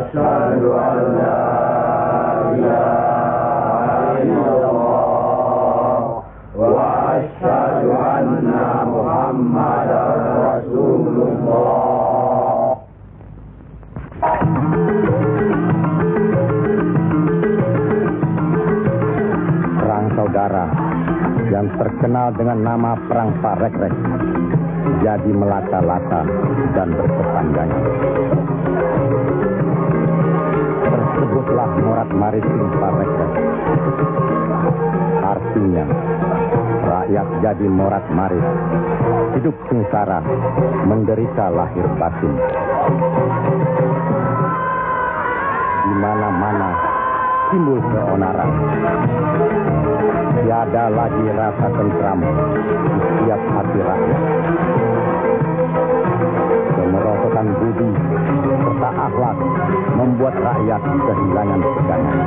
asyhadu an la ilaha illallah wa asyhadu anna Muhammadar Rasulullah. Perang saudara yang terkenal dengan nama Perang Parekrek jadi melata-lata dan berkepanjangan. Tersebutlah morat maritim Parekrek. Artinya, rakyat jadi morat marit, hidup sengsara, menderita lahir batin. Di mana-mana timbul keonaran. Tiada lagi rasa tentram di setiap hati rakyat. Kemerosotan budi serta akhlak membuat rakyat kehilangan pegangan.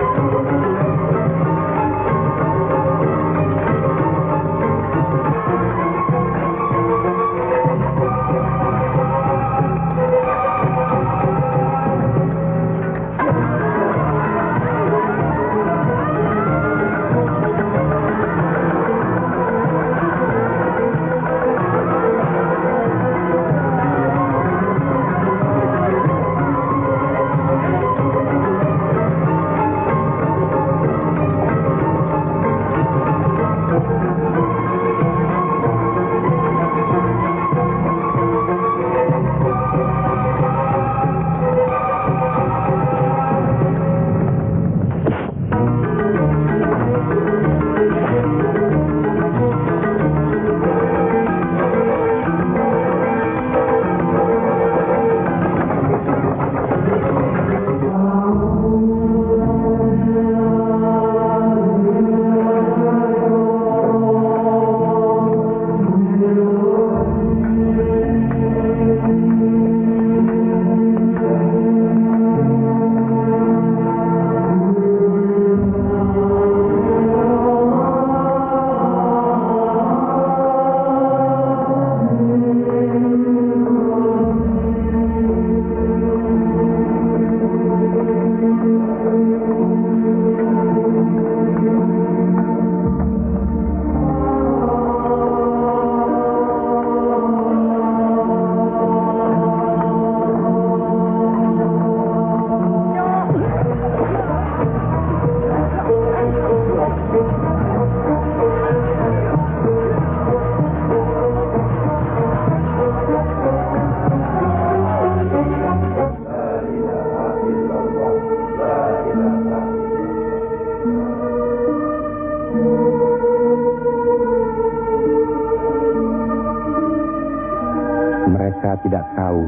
Mereka tidak tahu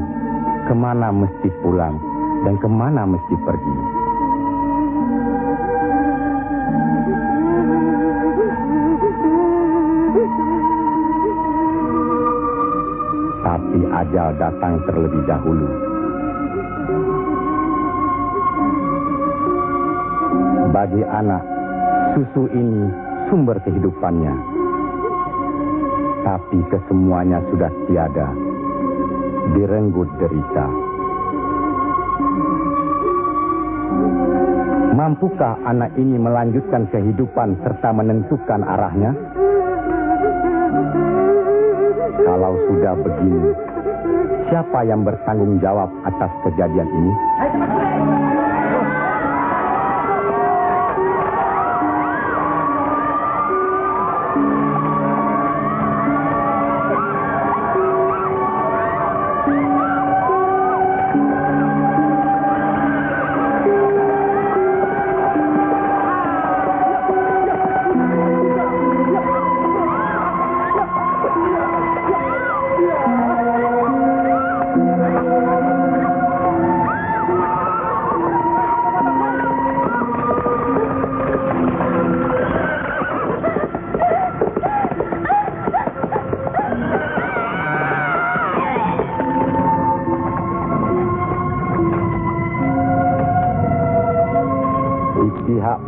kemana mesti pulang dan kemana mesti pergi. Tapi ajal datang terlebih dahulu. Bagi anak, susu ini sumber kehidupannya. Tapi kesemuanya sudah tiada, direnggut derita. Mampukah anak ini melanjutkan kehidupan serta menentukan arahnya? Kalau sudah begini, siapa yang bertanggung jawab atas kejadian ini?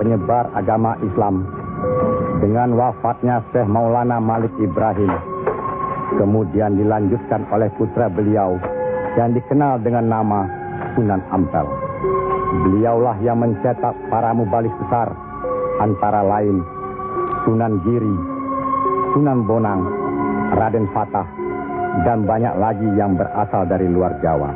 Penyebar agama Islam dengan wafatnya Syekh Maulana Malik Ibrahim kemudian dilanjutkan oleh putra beliau yang dikenal dengan nama Sunan Ampel. Beliaulah yang mencetak para mubalik besar, antara lain Sunan Giri, Sunan Bonang, Raden Fatah, dan banyak lagi yang berasal dari luar Jawa.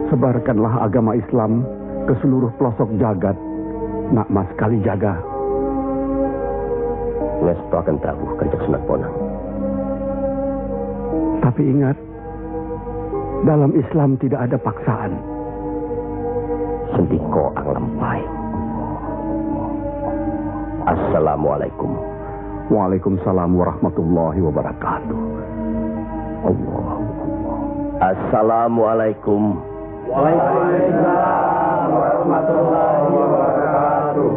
Sebarkanlah agama Islam ke seluruh pelosok jagat, Nak Mas Kalijaga. Ngestu akan Prabu Kanjeng Sunan Bonang. Tapi ingat, dalam Islam tidak ada paksaan. Sendiko ang lampai. Assalamualaikum. Waalaikumsalam warahmatullahi wabarakatuh. Allah. Assalamualaikum. Waalaikumsalam warahmatullahi wabarakatuh.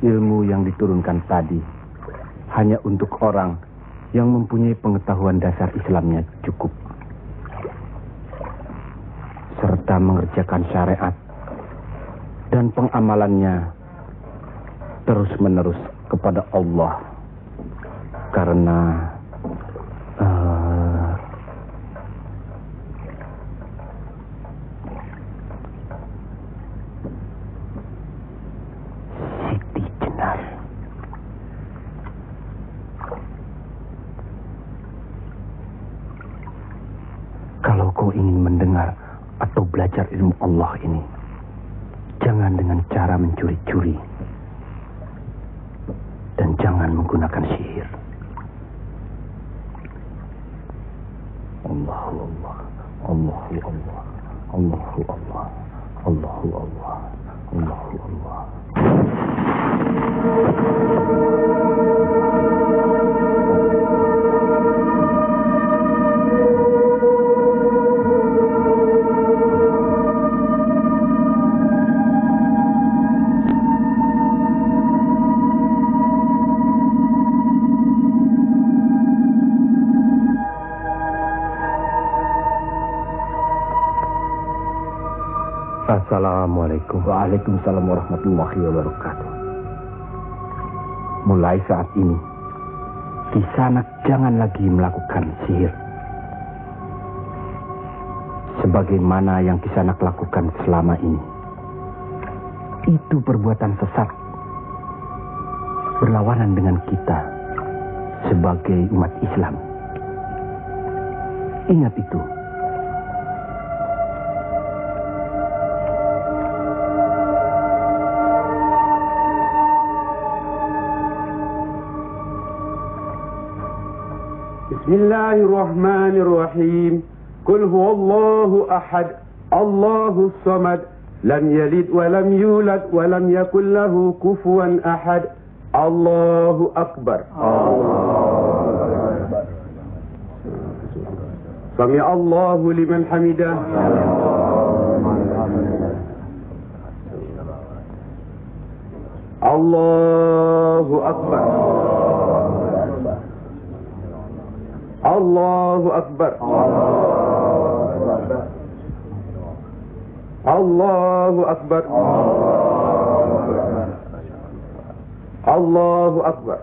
Ilmu yang diturunkan tadi hanya untuk orang yang mempunyai pengetahuan dasar Islamnya cukup, serta mengerjakan syariat dan pengamalannya terus-menerus kepada Allah. Karena Siti Jenar. Kalau kau ingin mendengar atau belajar ilmu Allah ini, jangan dengan cara mencuri-curi. Dan jangan menggunakan sihir. Allahu Allah, Allahu Allah, Allahu Allah, Allahu Allah, Allahu Allah. Assalamualaikum. Waalaikumsalam warahmatullahi wabarakatuh. Mulai saat ini, Kisanak jangan lagi melakukan sihir. Sebagaimana yang Kisanak lakukan selama ini. Itu perbuatan sesat. Berlawanan dengan kita sebagai umat Islam. Ingat itu. Bismillahirrahmanirrahim. Qul huwallahu ahad, Allahus samad, lam yalid wa lam yulad wa lam yakul lahu kufuwan ahad. Allahu akbar. Sami Allahu liman hamidah. Allahu akbar. Allahu akbar. Allahu akbar. Allahu akbar.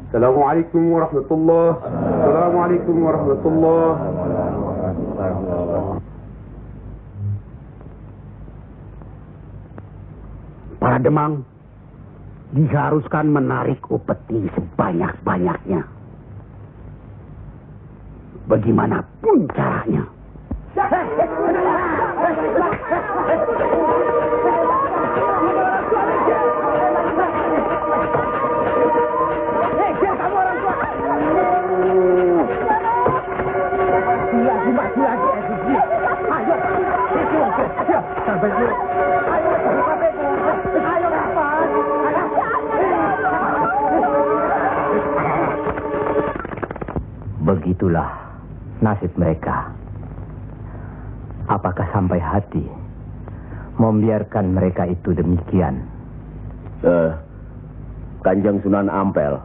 Assalamualaikum warahmatullahi wabarakatuh. Assalamualaikum warahmatullahi wabarakatuh. Para Demang, diharuskan menarik upeti sebanyak-banyaknya. Bagaimanapun caranya. Begitulah nasib mereka. Apakah sampai hati membiarkan mereka itu demikian? Kanjeng Sunan Ampel,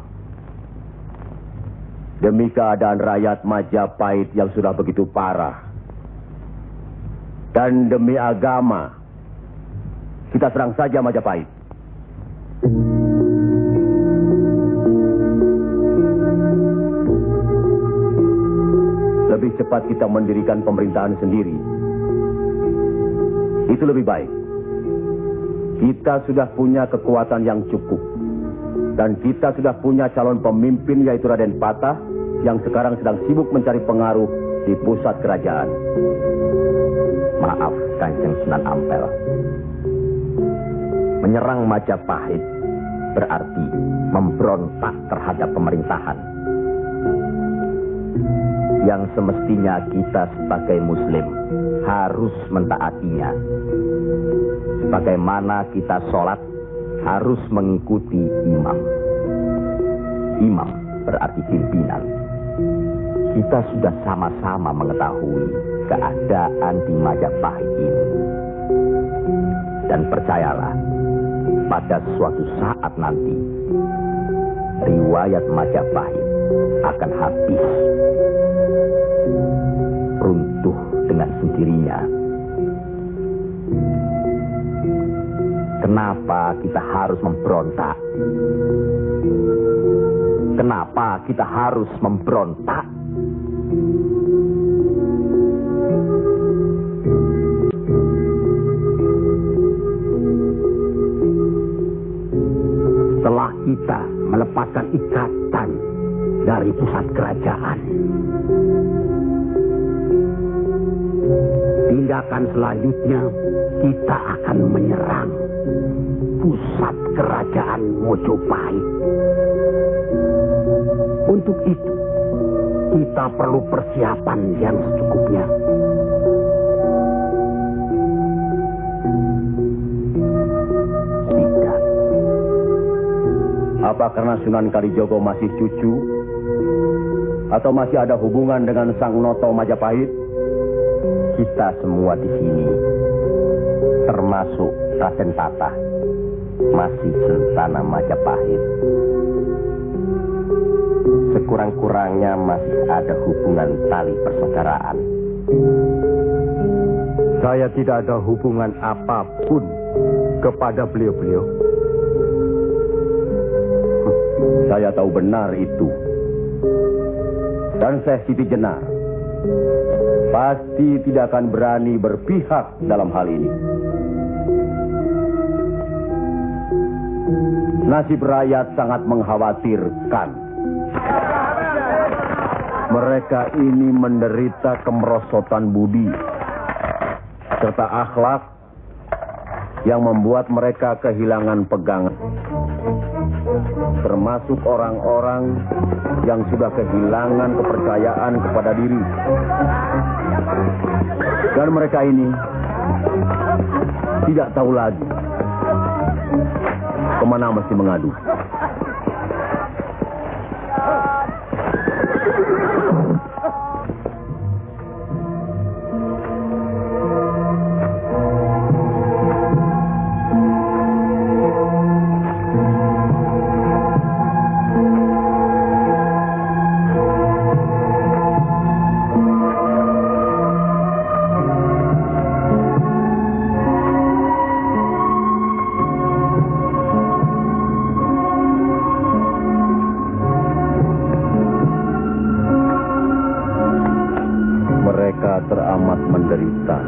demi keadaan rakyat Majapahit yang sudah begitu parah, dan demi agama, kita serang saja Majapahit. Lebih cepat kita mendirikan pemerintahan sendiri. Itu lebih baik. Kita sudah punya kekuatan yang cukup. Dan kita sudah punya calon pemimpin yaitu Raden Patah yang sekarang sedang sibuk mencari pengaruh di pusat kerajaan. Maaf, Kanjeng Sunan Ampel. Menyerang Majapahit berarti memberontak terhadap pemerintahan. Yang semestinya kita sebagai Muslim harus mentaatinya. Sebagaimana kita sholat harus mengikuti imam. Imam berarti pimpinan. Kita sudah sama-sama mengetahui keadaan di Majapahit ini. Dan percayalah, pada suatu saat nanti, riwayat Majapahit akan habis. Runtuh dengan sendirinya. Kenapa kita harus memberontak? Kenapa kita harus memberontak? Setelah kita melepaskan ikatan dari pusat kerajaan, tindakan selanjutnya kita akan menyerang pusat kerajaan Mojopahit. Untuk itu, kita perlu persiapan yang secukupnya. Tidak. Apa karena Sunan Kalijogo masih cucu? Atau masih ada hubungan dengan Sang Noto Majapahit? Kita semua di sini, termasuk Raden Patah, masih sentana Majapahit. Sekurang-kurangnya masih ada hubungan tali persaudaraan. Saya tidak ada hubungan apapun kepada beliau-beliau. Saya tahu benar itu. Dan Syekh Siti Jenar pasti tidak akan berani berpihak dalam hal ini. Nasib rakyat sangat mengkhawatirkan. Mereka ini menderita kemerosotan budi serta akhlak yang membuat mereka kehilangan pegangan. Termasuk orang-orang yang sudah kehilangan kepercayaan kepada diri. Dan mereka ini tidak tahu lagi kemana mesti mengadu. Teramat menderita.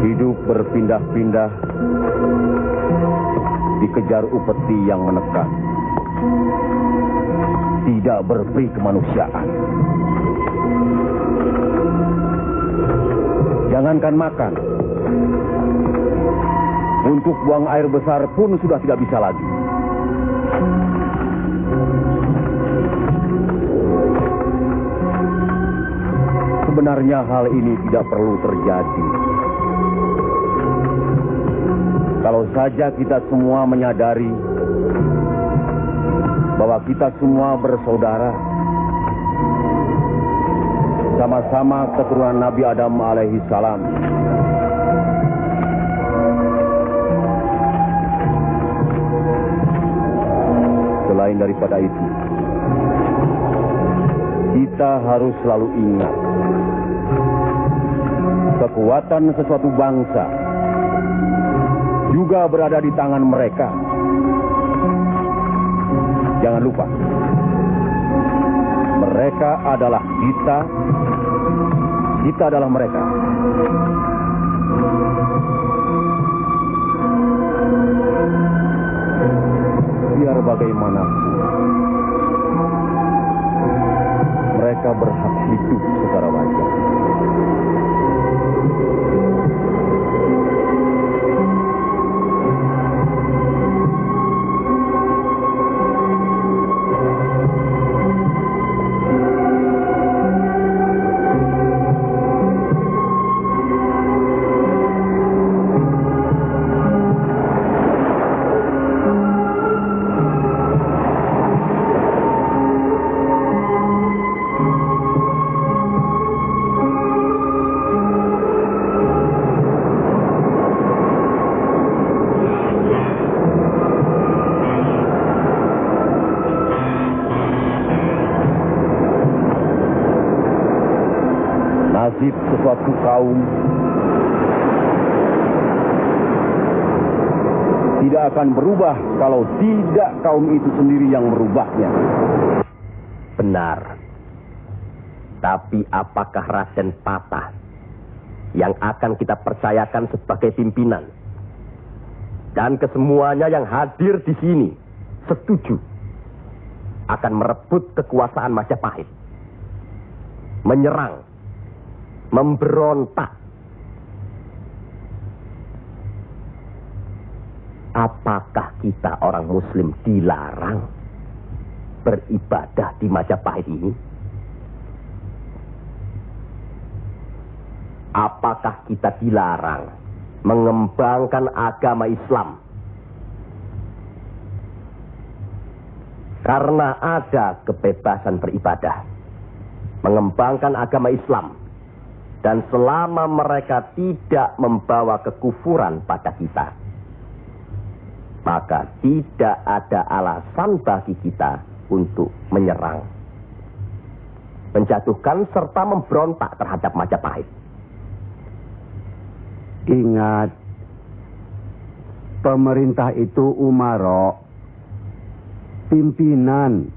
Hidup berpindah-pindah dikejar upeti yang menekan, tidak berperi kemanusiaan. Jangankan makan, untuk buang air besar pun sudah tidak bisa lagi. Sebenarnya hal ini tidak perlu terjadi. Kalau saja kita semua menyadari bahwa kita semua bersaudara, sama-sama keturunan Nabi Adam alaihi salam. Selain daripada itu, kita harus selalu ingat kekuatan sesuatu bangsa juga berada di tangan mereka. Jangan lupa, mereka adalah kita, kita adalah mereka. Biar bagaimanapun, mereka berhak hidup secara wajar. Nasib sesuatu kaum tidak akan berubah kalau tidak kaum itu sendiri yang merubahnya. Benar. Tapi apakah Raden Patah yang akan kita percayakan sebagai pimpinan? Dan kesemuanya yang hadir di sini setuju akan merebut kekuasaan Majapahit, menyerang, memberontak. Apakah kita orang Muslim dilarang beribadah di Majapahit ini? Apakah kita dilarang mengembangkan agama Islam? Karena ada kebebasan beribadah, mengembangkan agama Islam. Dan selama mereka tidak membawa kekufuran pada kita, maka tidak ada alasan bagi kita untuk menyerang, menjatuhkan serta memberontak terhadap Majapahit. Ingat, pemerintah itu umaro, pimpinan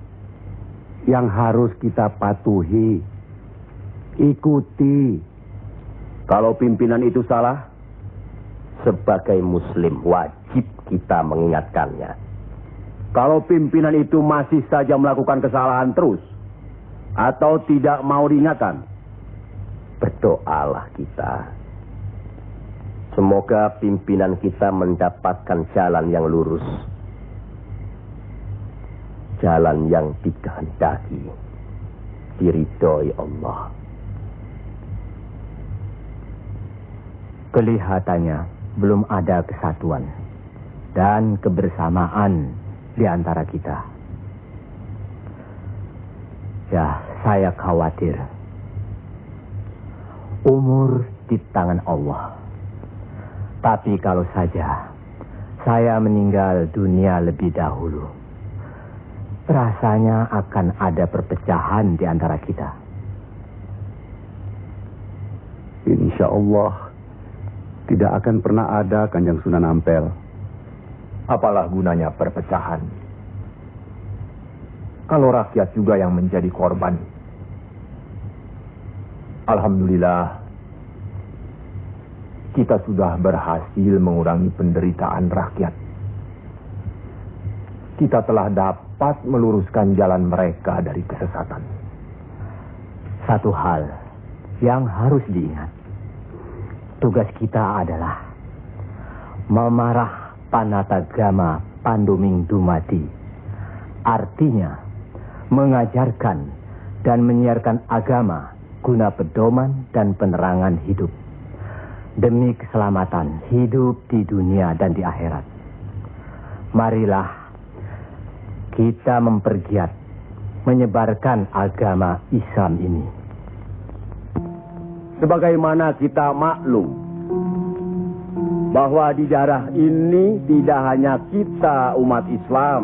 yang harus kita patuhi, ikuti. Kalau pimpinan itu salah, Sebagai Muslim wajib kita mengingatkannya. kalau pimpinan itu masih saja melakukan kesalahan terus, atau tidak mau diingatkan, Berdoalah kita. Semoga pimpinan kita mendapatkan jalan yang lurus, jalan yang dikehendaki, diridhoi Allah. Kelihatannya belum ada kesatuan dan kebersamaan di antara kita. Ya, saya khawatir. Umur di tangan Allah. Tapi kalau saja saya meninggal dunia lebih dahulu, rasanya akan ada perpecahan di antara kita. Insya Allah tidak akan pernah ada, Kanjeng Sunan Ampel. Apalah gunanya perpecahan kalau rakyat juga yang menjadi korban? Alhamdulillah, kita sudah berhasil mengurangi penderitaan rakyat. kita telah dapat meluruskan jalan mereka dari kesesatan. Satu hal yang harus diingat. Tugas kita adalah memarah panatagama panduming dumati. Artinya, mengajarkan dan menyiarkan agama guna pedoman dan penerangan hidup. Demi keselamatan hidup di dunia dan di akhirat. Marilah kita mempergiat menyebarkan agama Islam ini. Sebagaimana kita maklum bahwa di daerah ini tidak hanya kita umat Islam,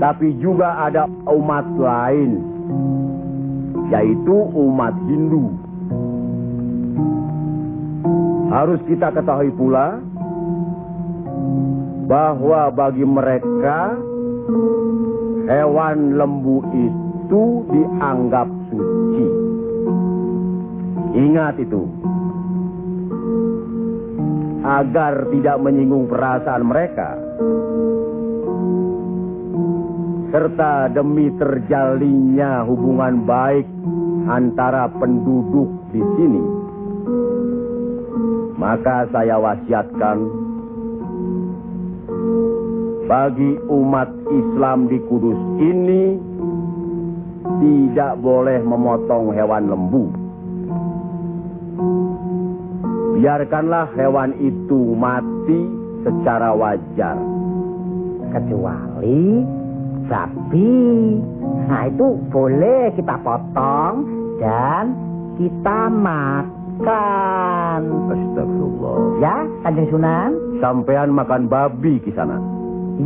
tapi juga ada umat lain, yaitu umat Hindu. Harus kita ketahui pula bahwa bagi mereka hewan lembu itu dianggap suci. Ingat itu, agar tidak menyinggung perasaan mereka, serta demi terjalinnya hubungan baik antara penduduk di sini, maka saya wasiatkan bagi umat Islam di Kudus ini tidak boleh memotong hewan lembu. Biarkanlah hewan itu mati secara wajar. Kecuali sapi. Nah, itu boleh kita potong dan kita makan. Astagfirullah. Ya, Kanjeng Sunan? Sampean makan babi Kisana?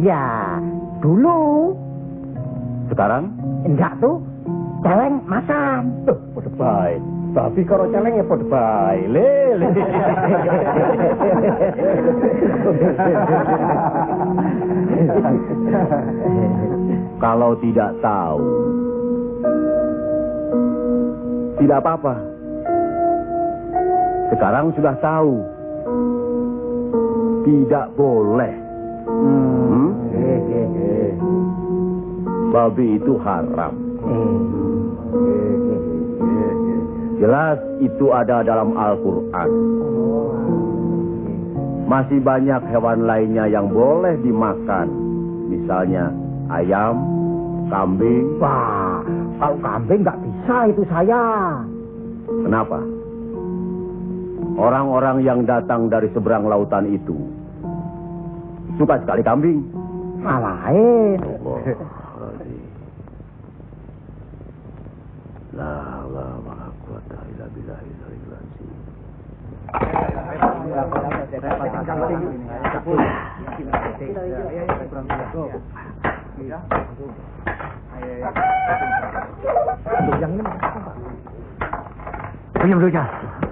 Ya, dulu. Sekarang? Enggak tuh, celeng makan. Tuh, udah baik. Tapi kalau celeng ya pada baik. Lele. Kalau tidak tahu, tidak apa-apa. Sekarang sudah tahu. Tidak boleh. Babi itu haram. Jelas itu ada dalam Al-Quran. Masih banyak hewan lainnya yang boleh dimakan. Misalnya ayam, kambing. Wah, kalau kambing nggak bisa itu saya. Kenapa? Orang-orang yang datang dari seberang lautan itu suka sekali kambing. Malahin. Diam saja.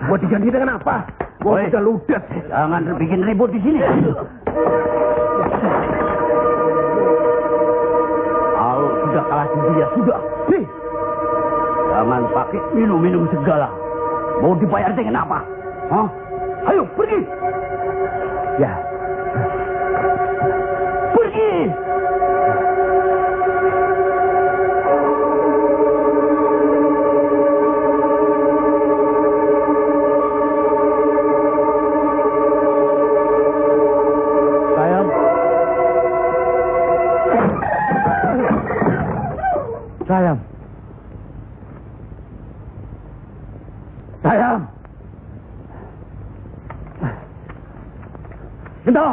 Buat diganti dengan apa? Gua udah ludes. Jangan bikin ribut di sini. Kalau sudah kalah sendiri ya sudah. Nih. Jangan pakai minum-minum segala. Mau dibayar dengan apa? Hah? Ayo pergi. Ya. Pergi. Sayang. Sayang. Gento.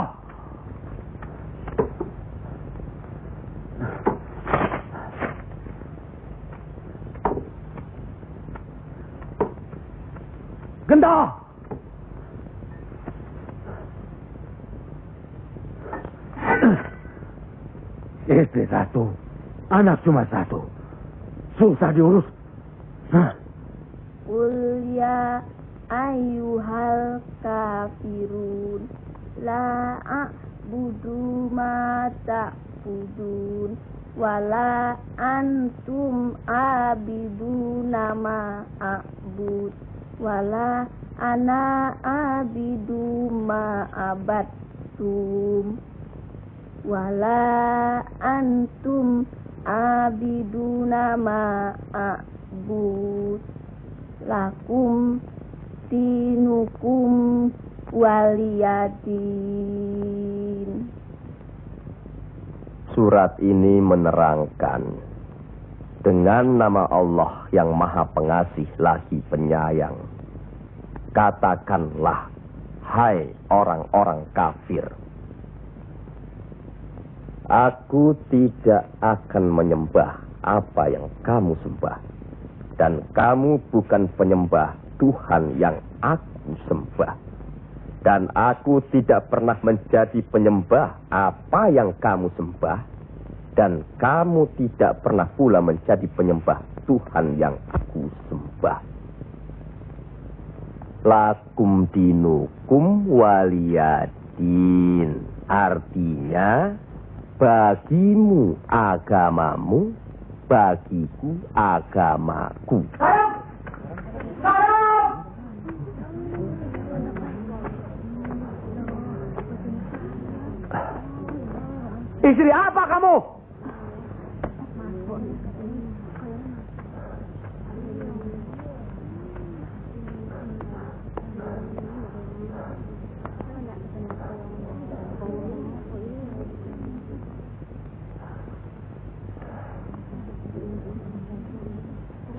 Gento. Istri satu, anak cuma satu. Susah diurus. Qul ya ayyuhal kafirun la a'budu ma ta'budun wala antum abiduna ma a'bud wala ana abidu ma abattum. wala antum abiduna ma'abud lakum dinukum waliyadin. Surat ini menerangkan dengan nama Allah yang Maha Pengasih lagi Penyayang. Katakanlah, hai orang-orang kafir, aku tidak akan menyembah apa yang kamu sembah, dan kamu bukan penyembah Tuhan yang aku sembah, dan aku tidak pernah menjadi penyembah apa yang kamu sembah, dan kamu tidak pernah pula menjadi penyembah Tuhan yang aku sembah. Lakum dinukum waliyadin, artinya bagimu agamamu, bagiku agamaku. Istri apa kamu?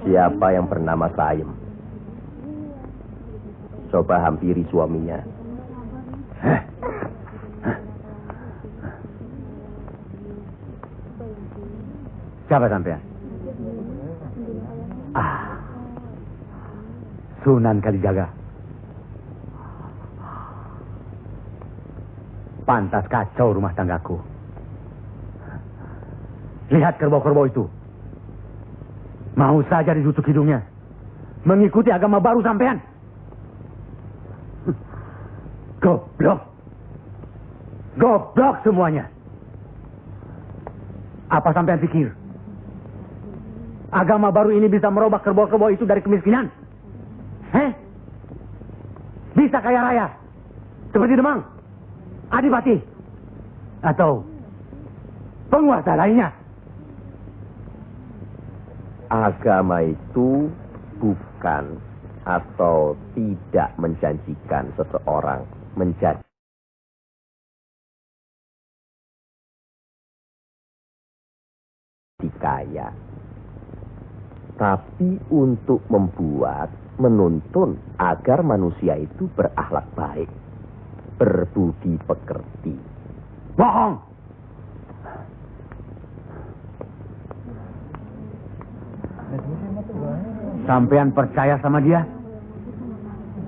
Siapa yang bernama Saim? Coba hampiri suaminya. Siapa sampean? Sunan Kalijaga. Pantas kacau rumah tanggaku. Lihat kerbau-kerbau itu. Mau saja ditutup hidungnya. Mengikuti agama baru sampean. Goblok. Goblok semuanya. Apa sampean pikir? Agama baru ini bisa merubah kerbau-kerbau itu dari kemiskinan? Bisa kaya raya? Seperti Demang? Adipati? Atau penguasa lainnya? Agama itu bukan atau tidak menjanjikan seseorang menjadi kaya, tapi untuk menuntun agar manusia itu berakhlak baik, berbudi pekerti. Bohong! Sampean percaya sama dia?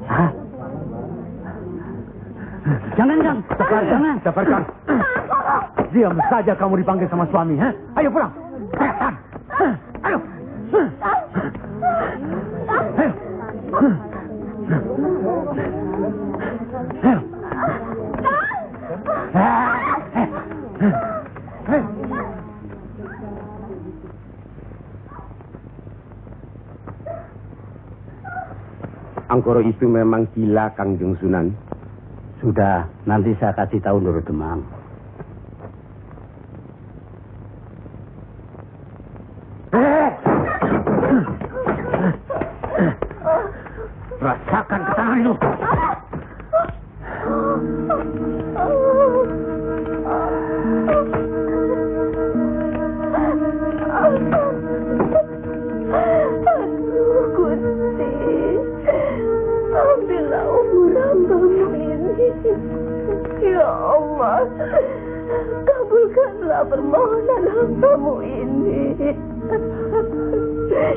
Hah? Jangan, Kang. Jangan. Sabarkan. Diam saja kamu dipanggil sama suami, ha? Ayo pulang. Ayo. Angkoro itu memang gila, Kangjeng Sunan. Sudah, nanti saya kasih tahu Nurul Demang. Rasakan ketangan itu. Ya Allah, kabulkanlah permohonan hambamu ini.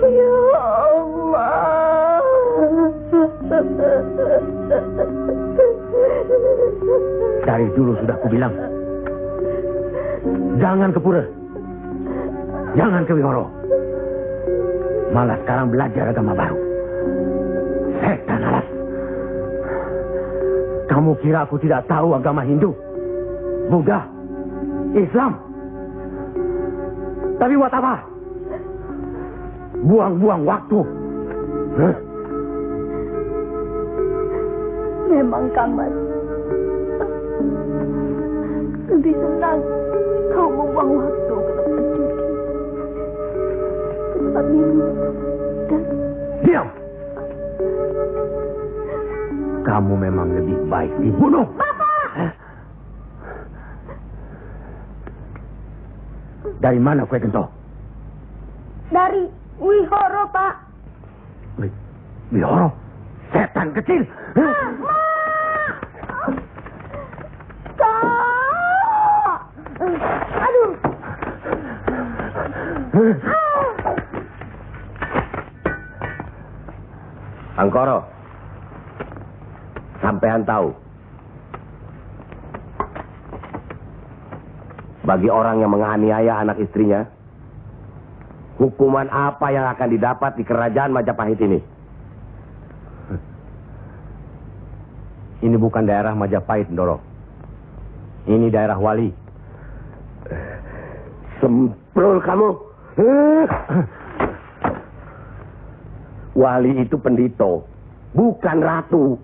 Ya Allah. Dari dulu sudah kubilang, jangan ke pura, jangan ke Wihoro. Malah sekarang belajar agama baru. Setan alas. Kamu kira aku tidak tahu agama Hindu, Buddha, Islam? Tapi buat apa? Buang-buang waktu. Memang Kang Mas lebih senang kau membuang waktu ke tempat judi, ke tempat minum, dan... Diam! Kamu memang lebih baik dibunuh. Bapak! Dari mana kue gento? Dari Wihoro, Pak. Wihoro? Setan kecil. Ma! Kak! Aduh. Angkoro, sampean tahu, bagi orang yang menganiaya anak istrinya, hukuman apa yang akan didapat di kerajaan Majapahit ini? Ini bukan daerah Majapahit, Ndoro. Ini daerah Wali. Semprol kamu. Wali itu pendito, bukan ratu.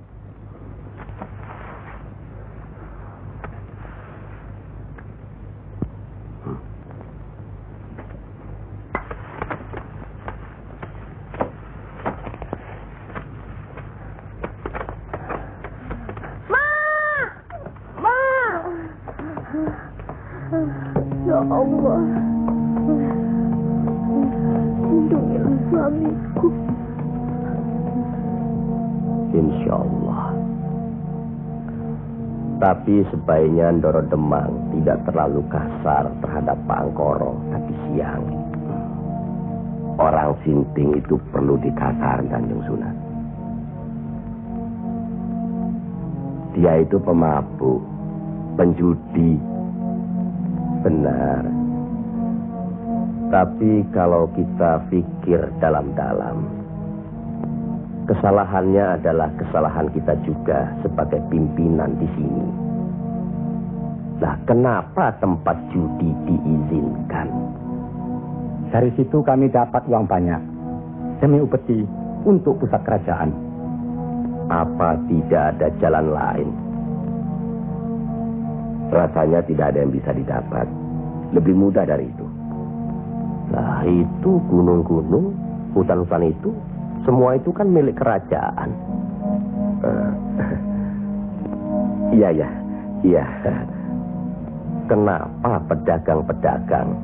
Ya Allah, lindungilah suamiku. Insya Allah. Tapi sebaiknya Ndoro Demang tidak terlalu kasar terhadap Pak Angkoro tadi siang. Orang sinting itu perlu dikasar, Kanjeng Sunan. Dia itu pemabuk, penjudi. Benar. Tapi kalau kita pikir dalam-dalam, kesalahannya adalah kesalahan kita juga sebagai pimpinan di sini. Nah, kenapa tempat judi diizinkan? Dari situ kami dapat uang banyak, demi upeti untuk pusat kerajaan. Apa tidak ada jalan lain? Rasanya tidak ada yang bisa didapat lebih mudah dari itu. Nah, itu gunung-gunung, hutan-hutan itu, semua itu kan milik kerajaan. Iya. Kenapa pedagang-pedagang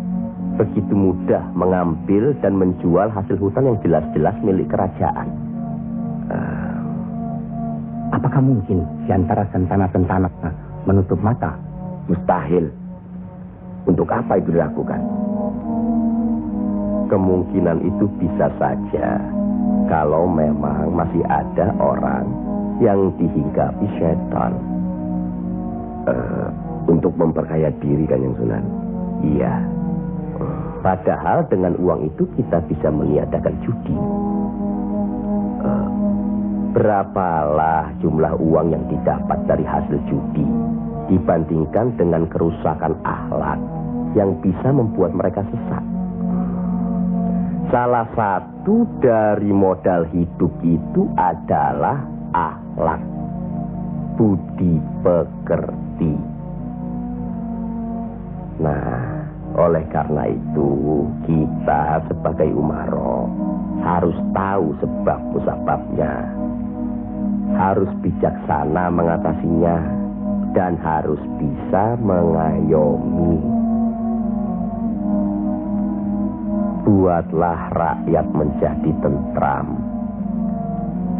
begitu mudah mengambil dan menjual hasil hutan yang jelas-jelas milik kerajaan? Apakah mungkin di antara sentana-sentana menutup mata? Mustahil. Untuk apa itu dilakukan? Kemungkinan itu bisa saja kalau memang masih ada orang yang dihinggapi setan untuk memperkaya diri, Kanjeng Sunan. Iya. Padahal dengan uang itu kita bisa meniadakan judi. Berapalah jumlah uang yang didapat dari hasil judi dibandingkan dengan kerusakan akhlak yang bisa membuat mereka sesat. Salah satu dari modal hidup itu adalah akhlak, budi pekerti. Nah, oleh karena itu kita sebagai umaro harus tahu sebab musababnya, harus bijaksana mengatasinya, dan harus bisa mengayomi. Buatlah rakyat menjadi tentram.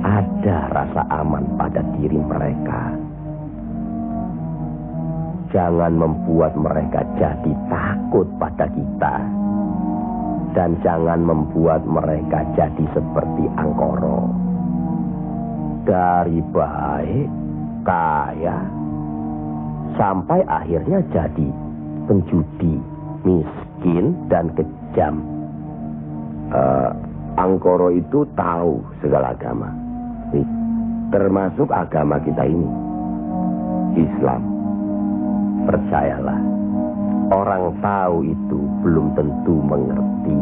Ada rasa aman pada diri mereka. Jangan membuat mereka jadi takut pada kita. Dan jangan membuat mereka jadi seperti Angkoro. Dari baik, kaya, sampai akhirnya jadi penjudi, miskin, dan kejam. Angkoro itu tahu segala agama, termasuk agama kita ini, Islam. Percayalah, orang tahu itu belum tentu mengerti.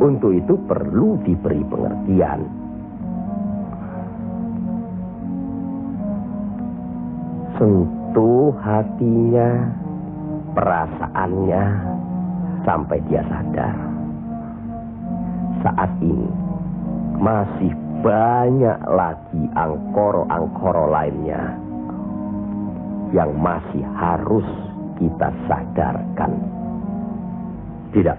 Untuk itu perlu diberi pengertian. Sentuh hatinya, perasaannya sampai dia sadar. Saat ini masih banyak lagi angkoro-angkoro lainnya yang masih harus kita sadarkan. Tidak.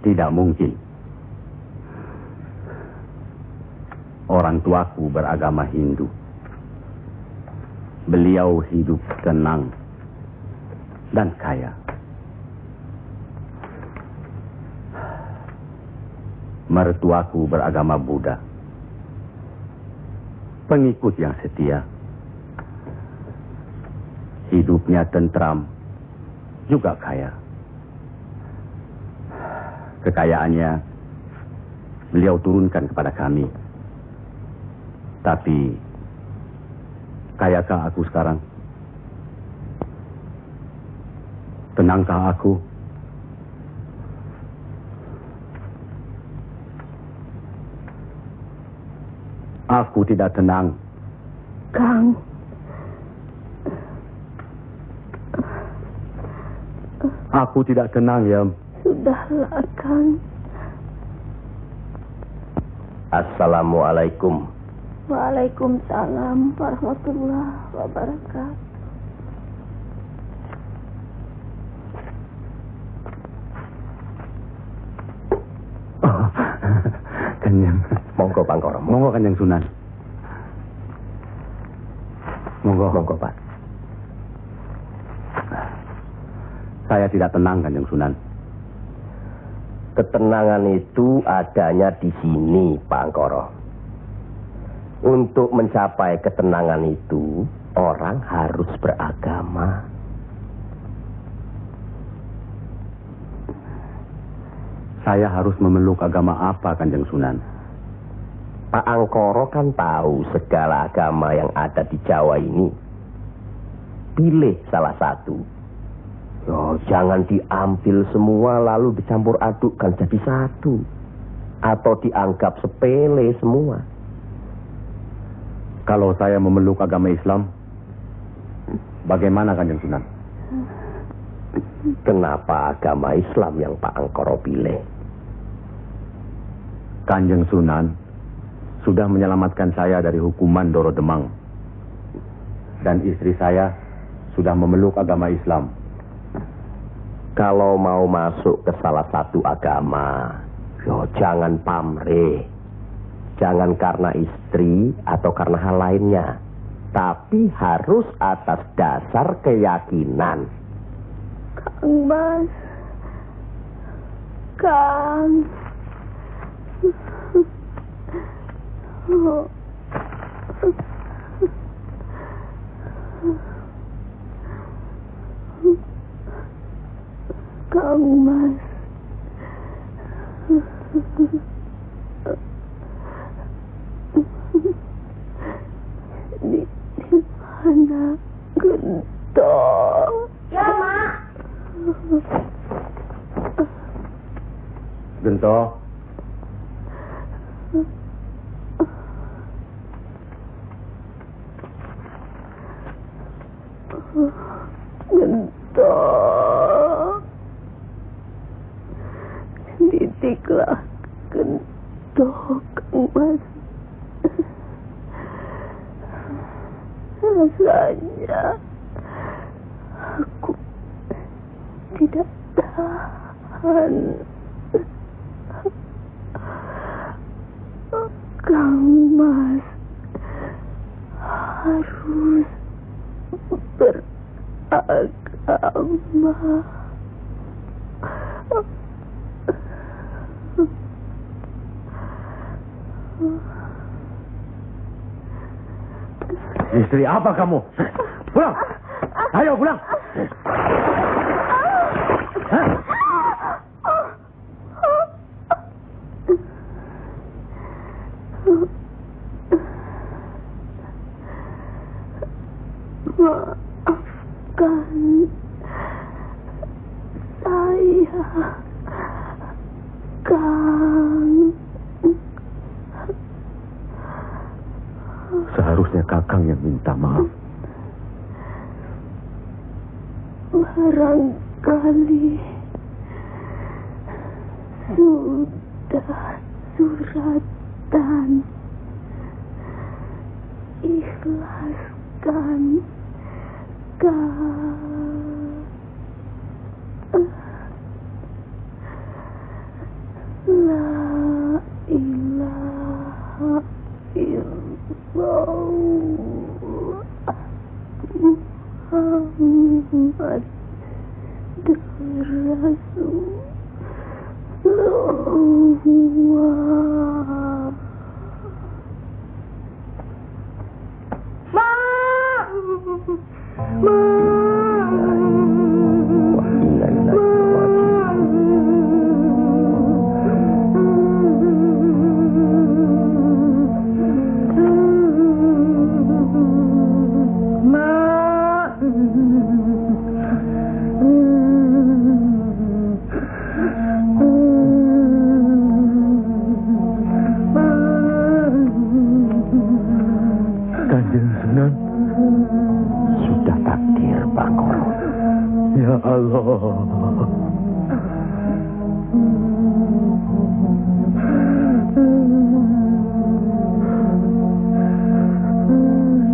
Tidak mungkin. Orang tuaku beragama Hindu. Beliau hidup tenang dan kaya. Mertuaku beragama Buddha. Pengikut yang setia. Hidupnya tentram, juga kaya. Kekayaannya beliau turunkan kepada kami. Tapi kayakah aku sekarang? Tenangkah aku? Aku tidak tenang. Kang. Aku tidak tenang, Yam. Sudahlah, Kang. Assalamualaikum. Waalaikumsalam warahmatullahi wabarakatuh. Oh, Kanjeng. Monggo Pangkoro. Monggo Kanjeng Sunan. Monggo. Monggo Pak. Saya tidak tenang Kanjeng Sunan. Ketenangan itu adanya di sini, Pak Angkoro. Untuk mencapai ketenangan itu, orang harus beragama. Saya harus memeluk agama apa, Kanjeng Sunan? Pak Angkoro kan tahu segala agama yang ada di Jawa ini. Pilih salah satu. Yo, jangan diambil semua lalu dicampur adukkan jadi satu. Atau dianggap sepele semua. Kalau saya memeluk agama Islam, bagaimana Kanjeng Sunan? Kenapa agama Islam yang Pak Angkoro pilih? Kanjeng Sunan sudah menyelamatkan saya dari hukuman Doro Demang. Dan istri saya sudah memeluk agama Islam. Kalau mau masuk ke salah satu agama, yo jangan pamrih. Jangan karena istri atau karena hal lainnya. Tapi harus atas dasar keyakinan. Kang Mas. Kang. Oh. Kang Mas. Di mana Gento? Ya, Mak. Gento. Gento. Didiklah Gento, Kang Mas. Rasanya aku tidak tahan. Kang Mas harus beragama. Istri apa kamu? Pulang! Ayo pulang! Hah? Maafkan saya, Kang. Seharusnya Kakang yang minta maaf. barangkali sudah suratan. Ikhlaskan La ilaha illallah Muhammad Rasulullah. Kanjeng Sunan, Sudah takdir, Bangkoro. ya Allah.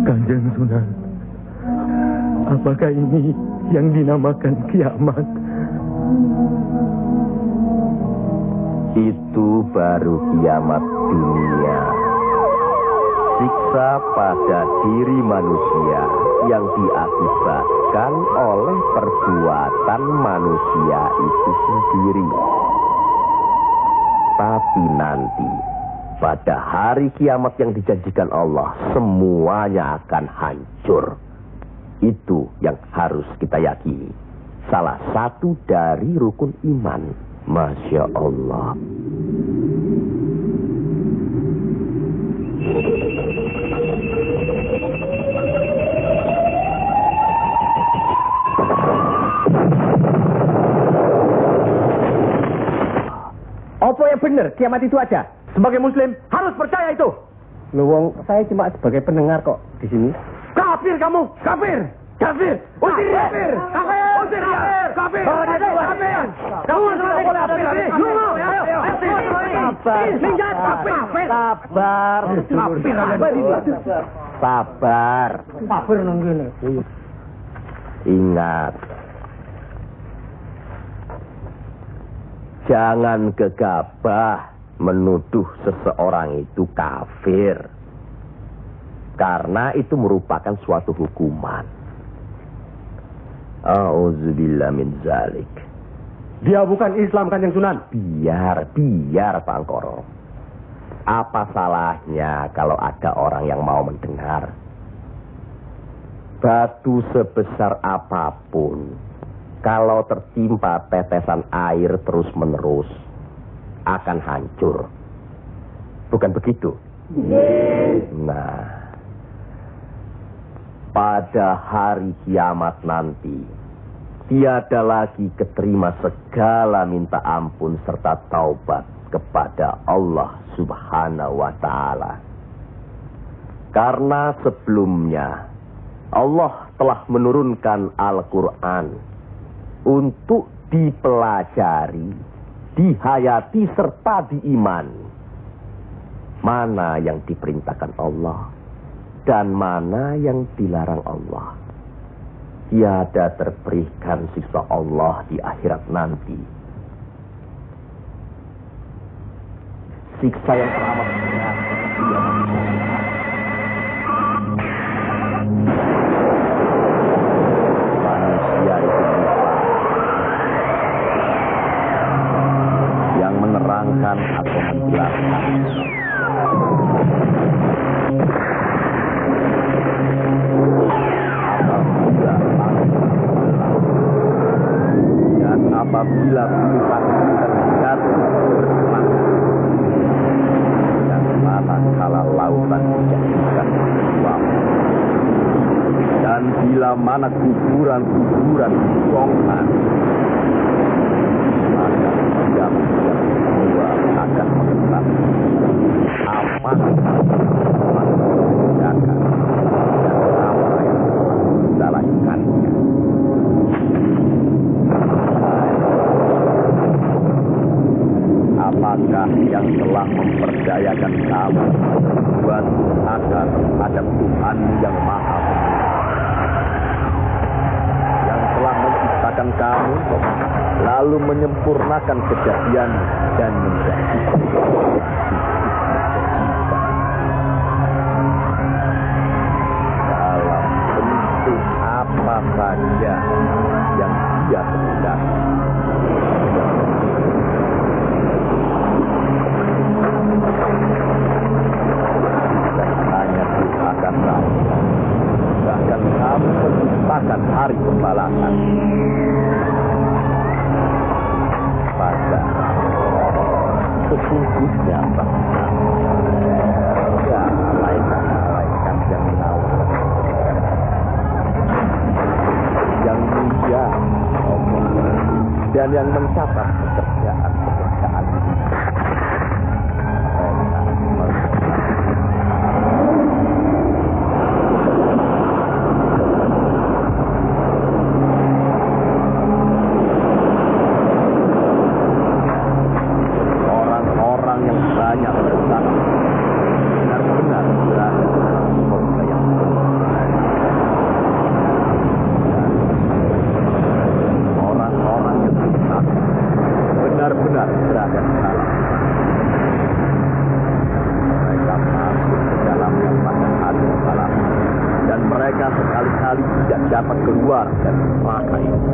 Kanjeng Sunan, apakah ini yang dinamakan kiamat? Itu baru kiamat dunia. Siksa pada diri manusia yang diakibatkan oleh perbuatan manusia itu sendiri. Tapi nanti, pada hari kiamat yang dijanjikan Allah, semuanya akan hancur. Itu yang harus kita yakini. Salah satu dari rukun iman. Masya Allah. Apa yang benar? Kiamat itu ada. Sebagai muslim harus percaya itu. Luwung, saya cuma sebagai pendengar kok di sini. Kafir kamu, kafir. Kafir. Usir dia. Kafir. Usir dia. Kafir. Bawa dia keluar. Kafir. Kamu boleh kafir. Sabar. Kafir nunggine. Ingat. Jangan gegabah menuduh seseorang itu kafir. Karena itu merupakan suatu hukuman. A'udzubillah min zalik. Dia bukan Islam, Kanjeng Sunan. Biar Bangkoro. Apa salahnya kalau ada orang yang mau mendengar? Batu sebesar apapun, kalau tertimpa tetesan air terus-menerus, akan hancur. Bukan begitu? Nah, pada hari kiamat nanti, tiada lagi keterima segala minta ampun serta taubat kepada Allah Subhanahu wa ta'ala. Karena sebelumnya Allah telah menurunkan Al-Quran untuk dipelajari, dihayati serta diimani. Mana yang diperintahkan Allah dan mana yang dilarang Allah. Tiada terberikan siksa Allah di akhirat nanti. Siksa yang teramat berat. Manusia itu bisa yang menerangkan atau menjelaskan. Apabila pilihan jatuh berselang dan manakala lautan dijadikan uang, dan bila mana kuburan-kuburan dikosongkan, maka diam semua akan mengetahui apa yang telah dikerjakan dan apa yang telah dijalankannya. Siapakah yang telah mempercayakan kamu buat agar terhadap Tuhan yang Maha Penyayang, yang telah menciptakan kamu, lalu menyempurnakan kejadian dan menjadi dalam bentuk apa saja yang Dia kehendaki. Hanya Dia akan tahu. Bahkan kamu menciptakan hari pembalasan. Padahal sesungguhnya ya malaikat yang mengawal, yang mulia dan yang mencatat pekerjaan orang-orang yang banyak bersama benar-benar berada dalam surga yang orang-orang yang bersama benar-benar berada dalam mereka masuk ke dalamnya pada hari pembalasan dan mereka sekali-kali tidak dapat keluar dari neraka itu.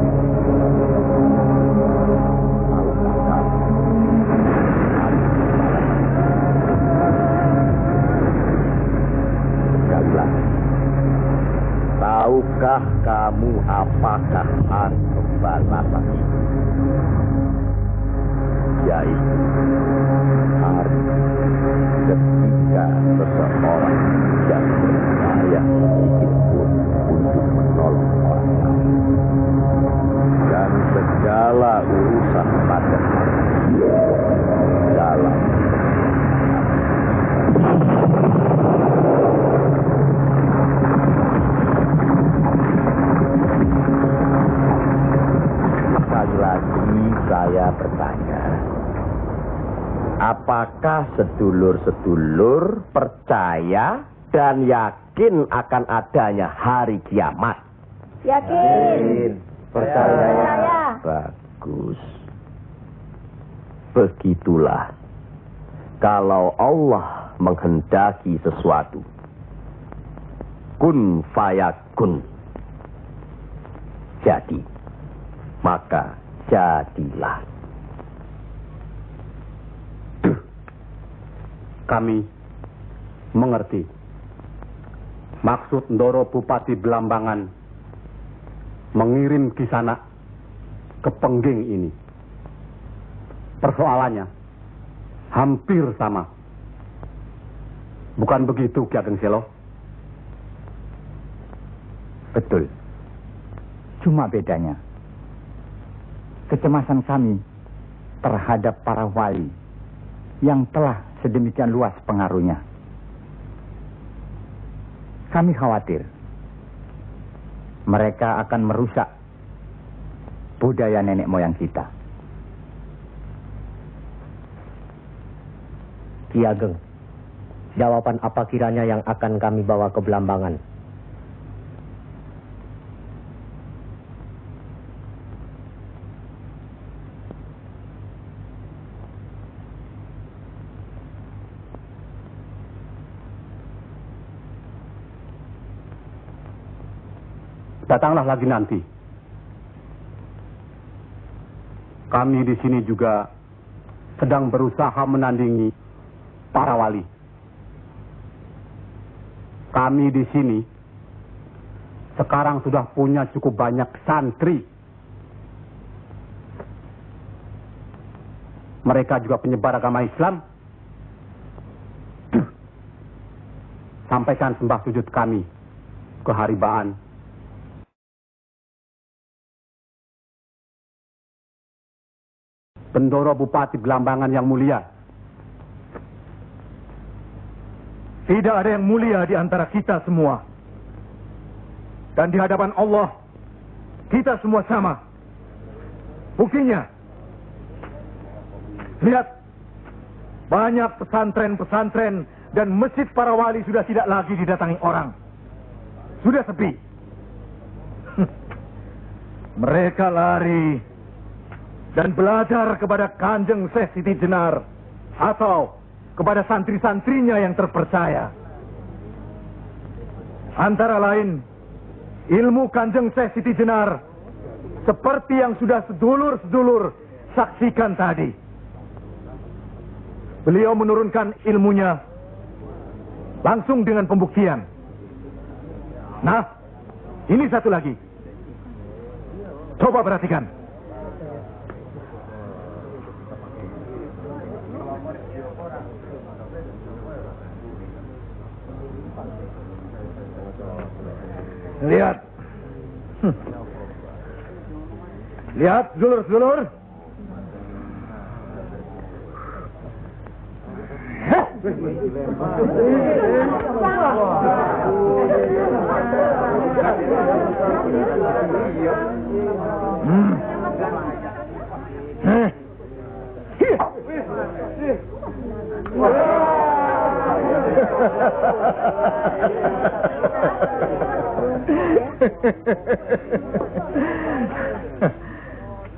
Tahukah kamu apakah hari pembalasan itu? Yaitu hari ketika seseorang tidak berdaya sedikit pun untuk menolong orang lain, dan segala urusan pada dalam lagi saya bertanya, apakah sedulur-sedulur percaya dan yakin akan adanya hari kiamat? Yakin. Percaya. Bagus. Begitulah. Kalau Allah menghendaki sesuatu, kun fayakun, jadi. Maka jadilah. Kami mengerti maksud Ndoro Bupati Belambangan mengirim Kisanak ke Pengging ini. Persoalannya hampir sama. Bukan begitu, Ki Ageng Selo? Betul. Cuma bedanya, kecemasan kami terhadap para wali yang telah sedemikian luas pengaruhnya. Kami khawatir mereka akan merusak budaya nenek moyang kita. Ki Ageng, jawaban apa kiranya yang akan kami bawa ke Belambangan? Datanglah lagi nanti. Kami di sini juga sedang berusaha menandingi para wali. Kami di sini sekarang sudah punya cukup banyak santri. Mereka juga penyebar agama Islam. Sampaikan sembah sujud kami ke Haribaan. Bendoro Bupati Belambangan yang mulia. Tidak ada yang mulia di antara kita semua. Dan di hadapan Allah, kita semua sama. Buktinya, lihat banyak pesantren-pesantren dan masjid para wali sudah tidak lagi didatangi orang. Sudah sepi. Mereka lari dan belajar kepada Kanjeng Syekh Siti Jenar atau kepada santri-santrinya yang terpercaya. Antara lain, ilmu Kanjeng Syekh Siti Jenar seperti yang sudah sedulur-sedulur saksikan tadi. Beliau menurunkan ilmunya langsung dengan pembuktian. Nah, ini satu lagi. Coba perhatikan. Lihat. Lihat, sedulur-sedulur.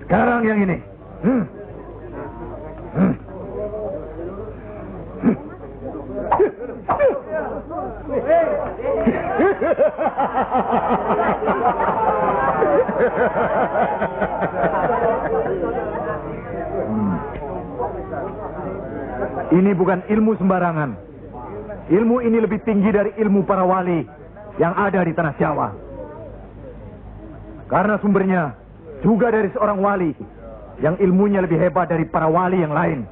Sekarang yang ini. Ini bukan ilmu sembarangan. Ilmu ini lebih tinggi dari ilmu para wali yang ada di tanah Jawa. Karena sumbernya juga dari seorang wali yang ilmunya lebih hebat dari para wali yang lain.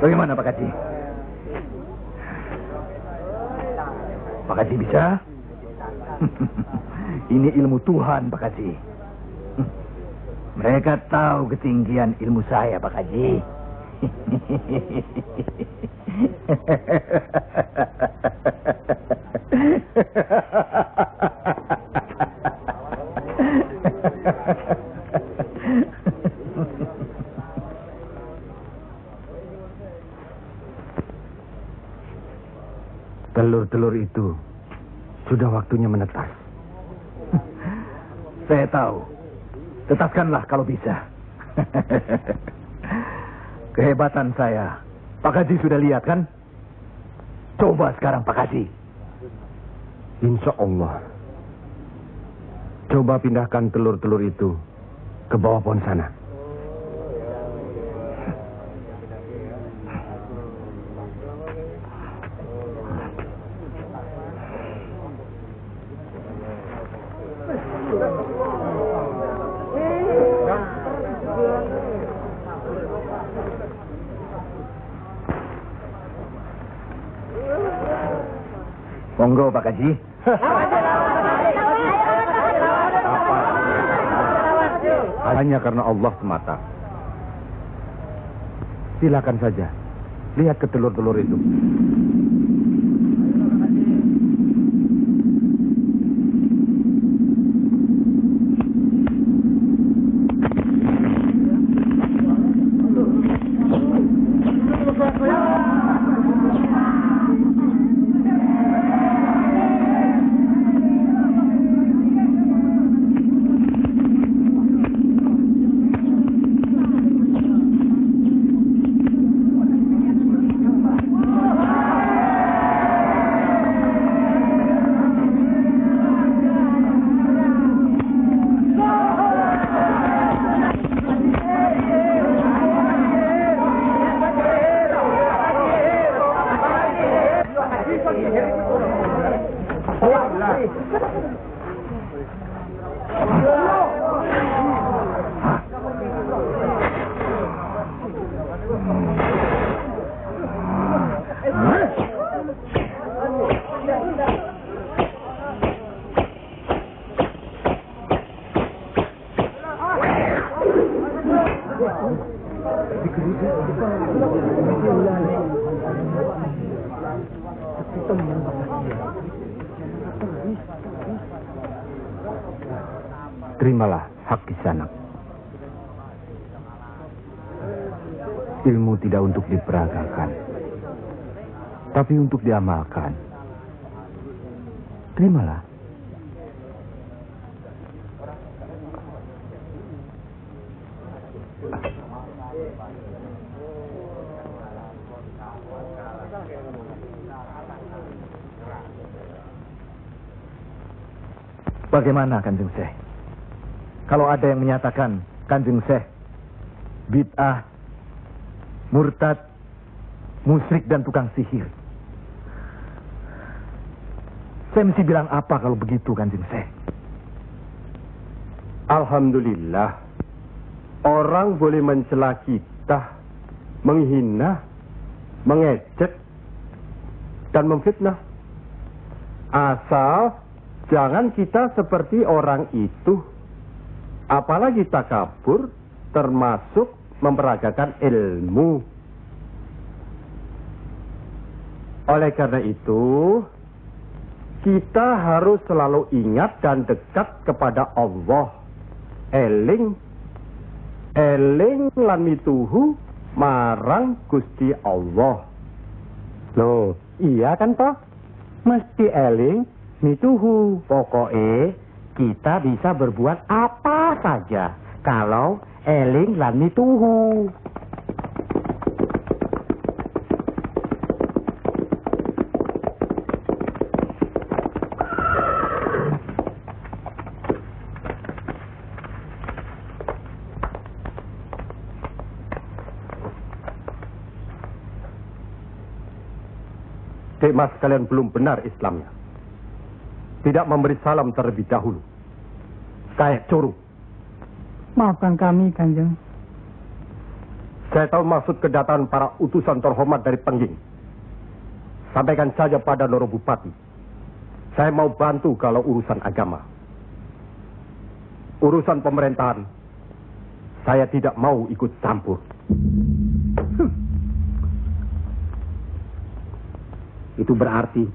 Bagaimana Pak Haji? Pak Haji bisa? Ini ilmu Tuhan Pak Haji. Mereka tahu ketinggian ilmu saya Pak Haji. Telur-telur itu sudah waktunya menetas. Saya tahu. Tetaskanlah kalau bisa. Kehebatan saya. Pak Haji sudah lihat kan? Coba sekarang Pak Haji. Insya Allah. Coba pindahkan telur-telur itu ke bawah pohon sana. Monggo Pak Haji. Hanya karena Allah semata. Silakan saja. Lihat ke telur-telur itu. Terimalah hak Kisanak. Ilmu tidak untuk diperagakan, tapi untuk diamalkan. Terimalah. Bagaimana Kanjeng Syekh? Kalau ada yang menyatakan Kanjeng Syekh bid'ah, murtad, musyrik dan tukang sihir, saya mesti bilang apa kalau begitu Kanjeng Syekh? Alhamdulillah, orang boleh mencela kita, menghina, mengejek, dan memfitnah. Asal jangan kita seperti orang itu. Apalagi takabur, termasuk memperagakan ilmu. Oleh karena itu, kita harus selalu ingat dan dekat kepada Allah. Eling lan mituhu marang Gusti Allah. Loh, iya kan toh? Mesti eling mituhu. Pokoknya kita bisa berbuat apa saja kalau eling lan mituhu. Mas kalian belum benar Islamnya. Tidak memberi salam terlebih dahulu. Kayak curu. Maafkan kami, Kanjeng. Saya tahu maksud kedatangan para utusan terhormat dari Pengging. Sampaikan saja pada Loro Bupati. Saya mau bantu kalau urusan agama. Urusan pemerintahan, saya tidak mau ikut campur. Itu berarti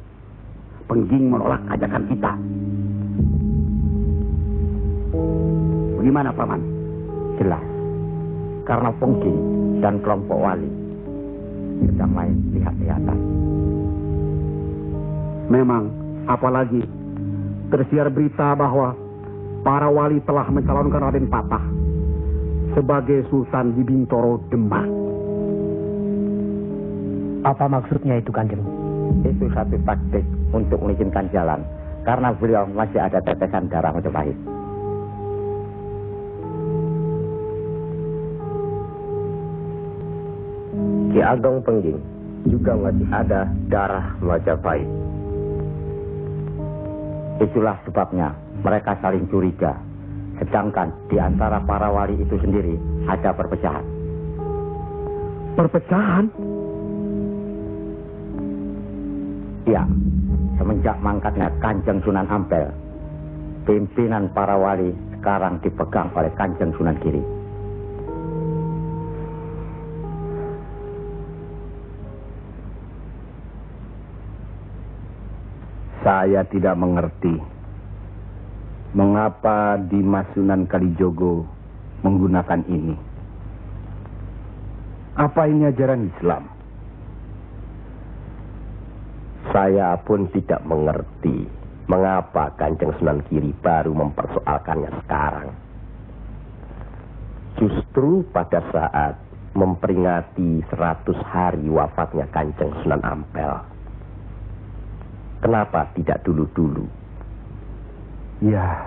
Pengging menolak ajakan kita. Bagaimana, Paman? Jelas. Karena Pengging dan kelompok wali sedang main lihat-lihatan. Memang, apalagi tersiar berita bahwa para wali telah mencalonkan Raden Patah sebagai Sultan di Bintoro, Demak. Apa maksudnya itu, Kanjeng? Itu satu taktik untuk mengizinkan jalan, karena beliau masih ada tetesan darah Majapahit. Ki Ageng Pengging juga masih ada darah Majapahit. Itulah sebabnya mereka saling curiga, sedangkan di antara para wali itu sendiri ada perpecahan. Perpecahan? Ya, semenjak mangkatnya Kanjeng Sunan Ampel, pimpinan para wali sekarang dipegang oleh Kanjeng Sunan Giri. Saya tidak mengerti mengapa Dimas Sunan Kalijogo menggunakan ini. Apa ini ajaran Islam? Saya pun tidak mengerti mengapa Kanjeng Sunan Giri baru mempersoalkannya sekarang. Justru pada saat memperingati 100 hari wafatnya Kanjeng Sunan Ampel. Kenapa tidak dulu-dulu? Ya,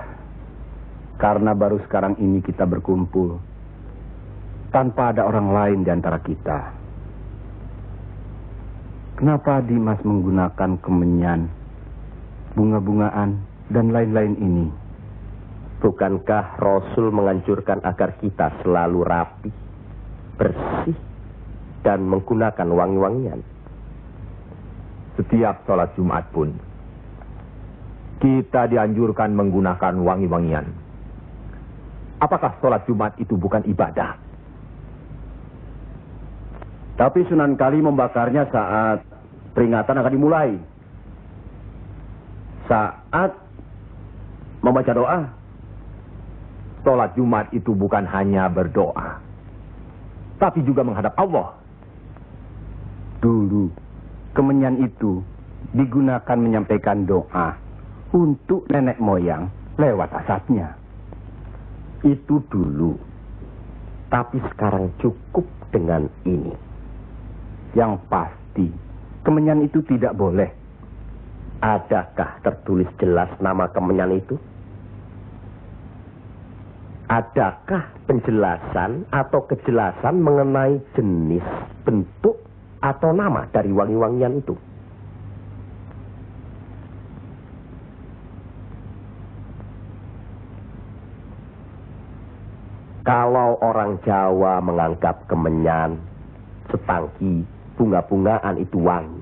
karena baru sekarang ini kita berkumpul tanpa ada orang lain di antara kita. Kenapa Dimas menggunakan kemenyan, bunga-bungaan, dan lain-lain ini? Bukankah Rasul menganjurkan agar kita selalu rapi, bersih, dan menggunakan wangi-wangian? Setiap sholat Jumat pun, kita dianjurkan menggunakan wangi-wangian. Apakah sholat Jumat itu bukan ibadah? Tapi Sunan Kali membakarnya saat peringatan akan dimulai. Saat membaca doa. Sholat Jumat itu bukan hanya berdoa, tapi juga menghadap Allah. Dulu, kemenyan itu digunakan menyampaikan doa untuk nenek moyang lewat asatnya. Itu dulu. Tapi sekarang cukup dengan ini. Yang pasti, kemenyan itu tidak boleh. Adakah tertulis jelas nama kemenyan itu? Adakah penjelasan atau kejelasan mengenai jenis, bentuk, atau nama dari wangi-wangian itu? Kalau orang Jawa menganggap kemenyan, setangki, bunga-bungaan itu wangi,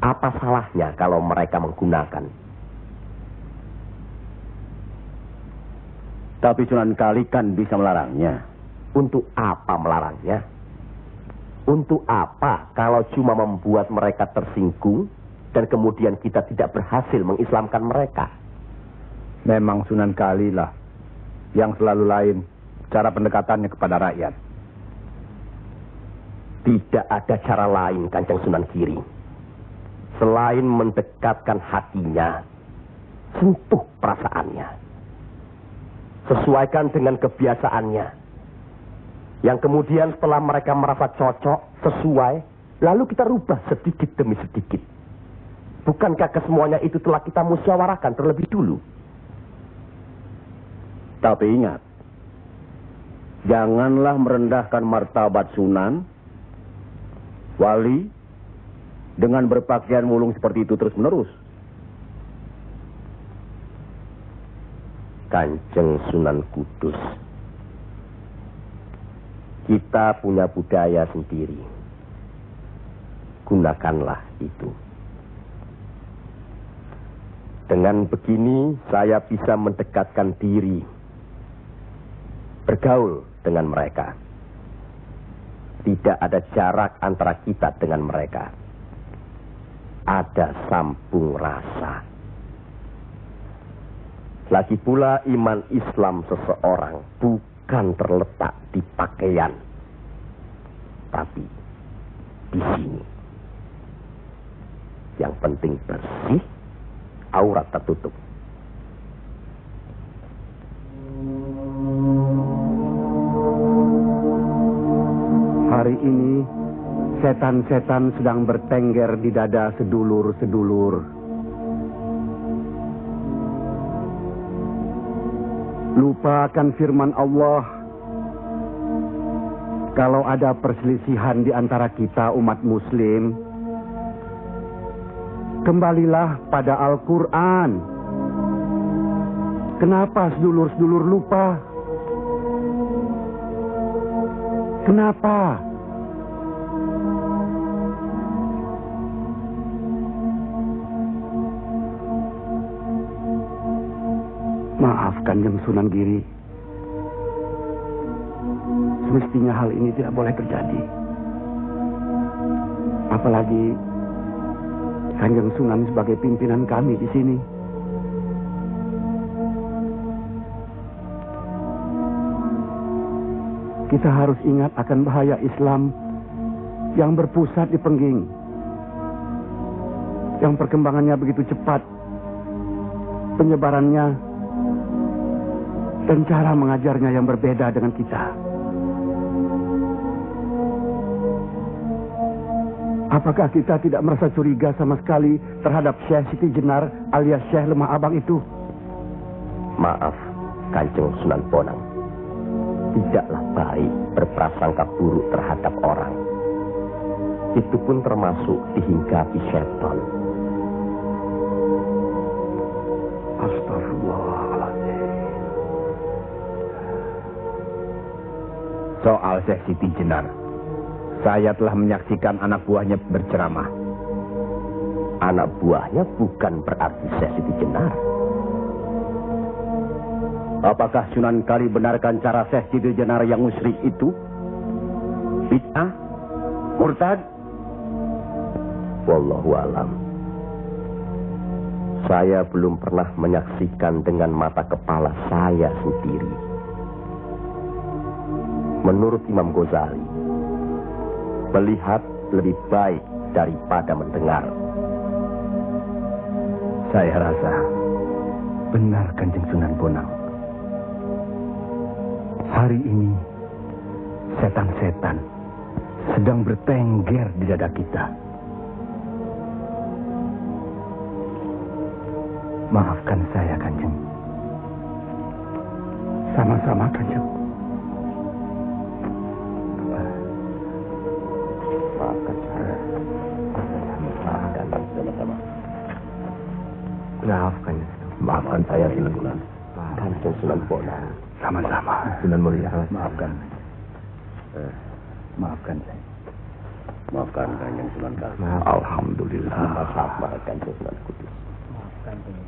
apa salahnya kalau mereka menggunakan? Tapi Sunan Kali kan bisa melarangnya. Untuk apa melarangnya? Untuk apa kalau cuma membuat mereka tersinggung dan kemudian kita tidak berhasil mengislamkan mereka? Memang Sunan Kali lah yang selalu lain cara pendekatannya kepada rakyat. Tidak ada cara lain, Kanjeng Sunan Giri, selain mendekatkan hatinya, sentuh perasaannya, sesuaikan dengan kebiasaannya, yang kemudian setelah mereka merasa cocok, sesuai, lalu kita rubah sedikit demi sedikit. Bukankah kesemuanya itu telah kita musyawarahkan terlebih dulu? Tapi ingat, janganlah merendahkan martabat Sunan, wali, dengan berpakaian mulung seperti itu terus-menerus. Kanjeng Sunan Kudus, kita punya budaya sendiri. Gunakanlah itu. Dengan begini saya bisa mendekatkan diri, bergaul dengan mereka. Tidak ada jarak antara kita dengan mereka. Ada sambung rasa. Lagi pula iman Islam seseorang bukan terletak di pakaian, tapi di sini. Yang penting bersih, aurat tertutup. Hari ini, setan-setan sedang bertengger di dada sedulur-sedulur. Lupa akan firman Allah. Kalau ada perselisihan di antara kita umat muslim, kembalilah pada Al-Quran. Kenapa sedulur-sedulur lupa? Kenapa? Maaf Kanjeng Sunan Giri. Semestinya hal ini tidak boleh terjadi. Apalagi Kanjeng Sunan sebagai pimpinan kami di sini. Kita harus ingat akan bahaya Islam yang berpusat di Pengging, yang perkembangannya begitu cepat, penyebarannya dan cara mengajarnya yang berbeda dengan kita. Apakah kita tidak merasa curiga sama sekali terhadap Syekh Siti Jenar alias Syekh Lemah Abang itu? Maaf, Kanjeng Sunan Bonang. Tidaklah baik berprasangka buruk terhadap orang. Itu pun termasuk dihinggapi syaitan. Astagfirullahaladzim. Soal Syekh Siti Jenar, saya telah menyaksikan anak buahnya berceramah. Anak buahnya bukan berarti Syekh Siti Jenar. Apakah Sunan Kali benarkan cara Syekh Siti Jenar yang musyrik itu? Bid'ah? Murtad? Wallahu alam. Saya belum pernah menyaksikan dengan mata kepala saya sendiri. Menurut Imam Ghazali, melihat lebih baik daripada mendengar. Saya rasa benar Kanjeng Sunan Bonang. Hari ini setan-setan sedang bertengger di dada kita. Maafkan saya, Kanjeng. Sama-sama, Kanjeng. Maafkan saya. Maafkan sama-sama. Maafkan saya, Sunan. Kanjeng Sunan Bonang. Sama-sama. Sunan Muria. Maafkan. Maafkan saya. Maafkan Kanjeng Sunan Kali. Alhamdulillah. Maafkan Kanjeng Sunan Kudus. Maafkan Kanjeng.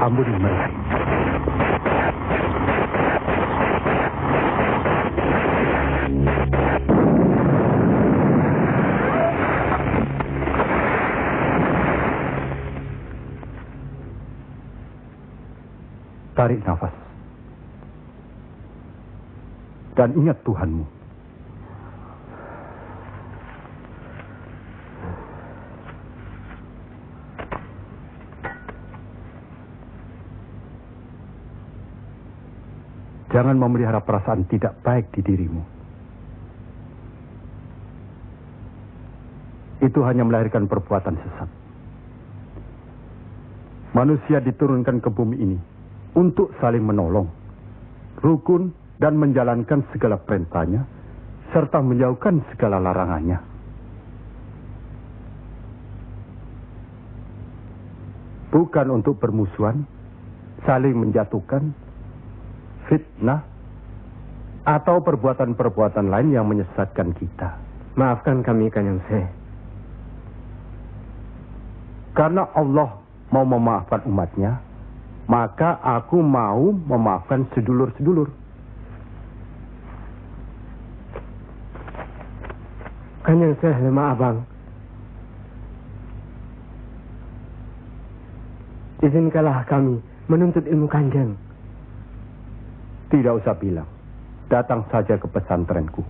Ampuni mereka. Tarik nafas. Dan ingat Tuhanmu. Jangan memelihara perasaan tidak baik di dirimu. Itu hanya melahirkan perbuatan sesat. Manusia diturunkan ke bumi ini untuk saling menolong, rukun, dan menjalankan segala perintahnya, serta menjauhkan segala larangannya. Bukan untuk bermusuhan, saling menjatuhkan, fitnah, atau perbuatan-perbuatan lain yang menyesatkan kita. Maafkan kami, Kanjeng Syekh. Karena Allah mau memaafkan umatnya, maka aku mau memaafkan sedulur-sedulur. Kanjeng Syekh lemah abang. Izinkanlah kami menuntut ilmu Kanjeng. Tidak usah bilang. Datang saja ke pesantrenku.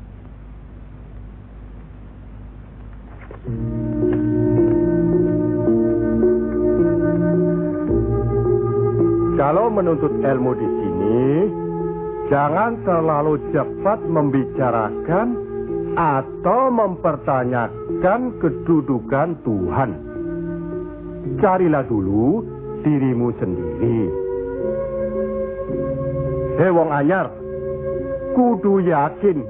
Kalau menuntut ilmu di sini, jangan terlalu cepat membicarakan atau mempertanyakan kedudukan Tuhan. Carilah dulu dirimu sendiri. Hei wong anyar, kudu yakin,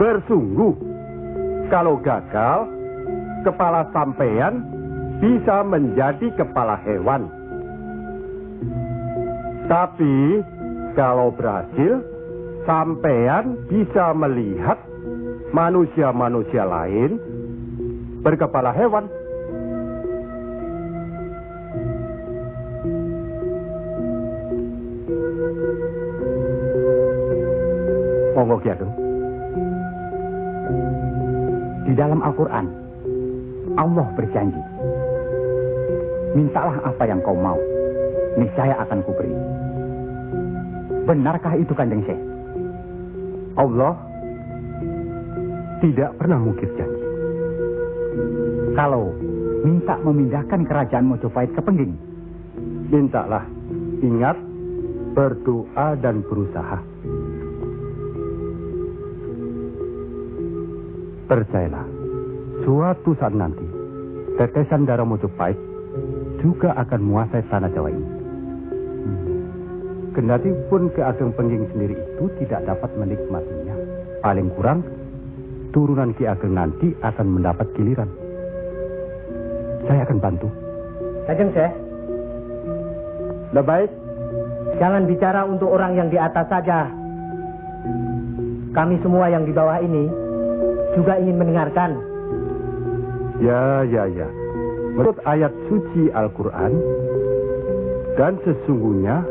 bersungguh. Kalau gagal, kepala sampean bisa menjadi kepala hewan. Tapi kalau berhasil, sampean bisa melihat manusia-manusia lain berkepala hewan. Monggo Ki Ageng. Di dalam Al-Quran, Allah berjanji, mintalah apa yang kau mau, niscaya akan kuberi. Benarkah itu, Kanjeng Syekh? Allah tidak pernah mungkir janji. Kalau minta memindahkan kerajaan Mojopahit ke Pengging, mintalah. Ingat, berdoa dan berusaha. Percayalah, suatu saat nanti, tetesan darah Mojopahit juga akan menguasai tanah Jawa ini. Kendati pun Ki Ageng Pengging sendiri itu tidak dapat menikmatinya, paling kurang turunan Ki Ageng nanti akan mendapat giliran. Saya akan bantu. Kanjeng Syekh, Baik. jangan bicara untuk orang yang di atas saja. Kami semua yang di bawah ini juga ingin mendengarkan. Ya. Menurut ayat suci Al-Quran, dan sesungguhnya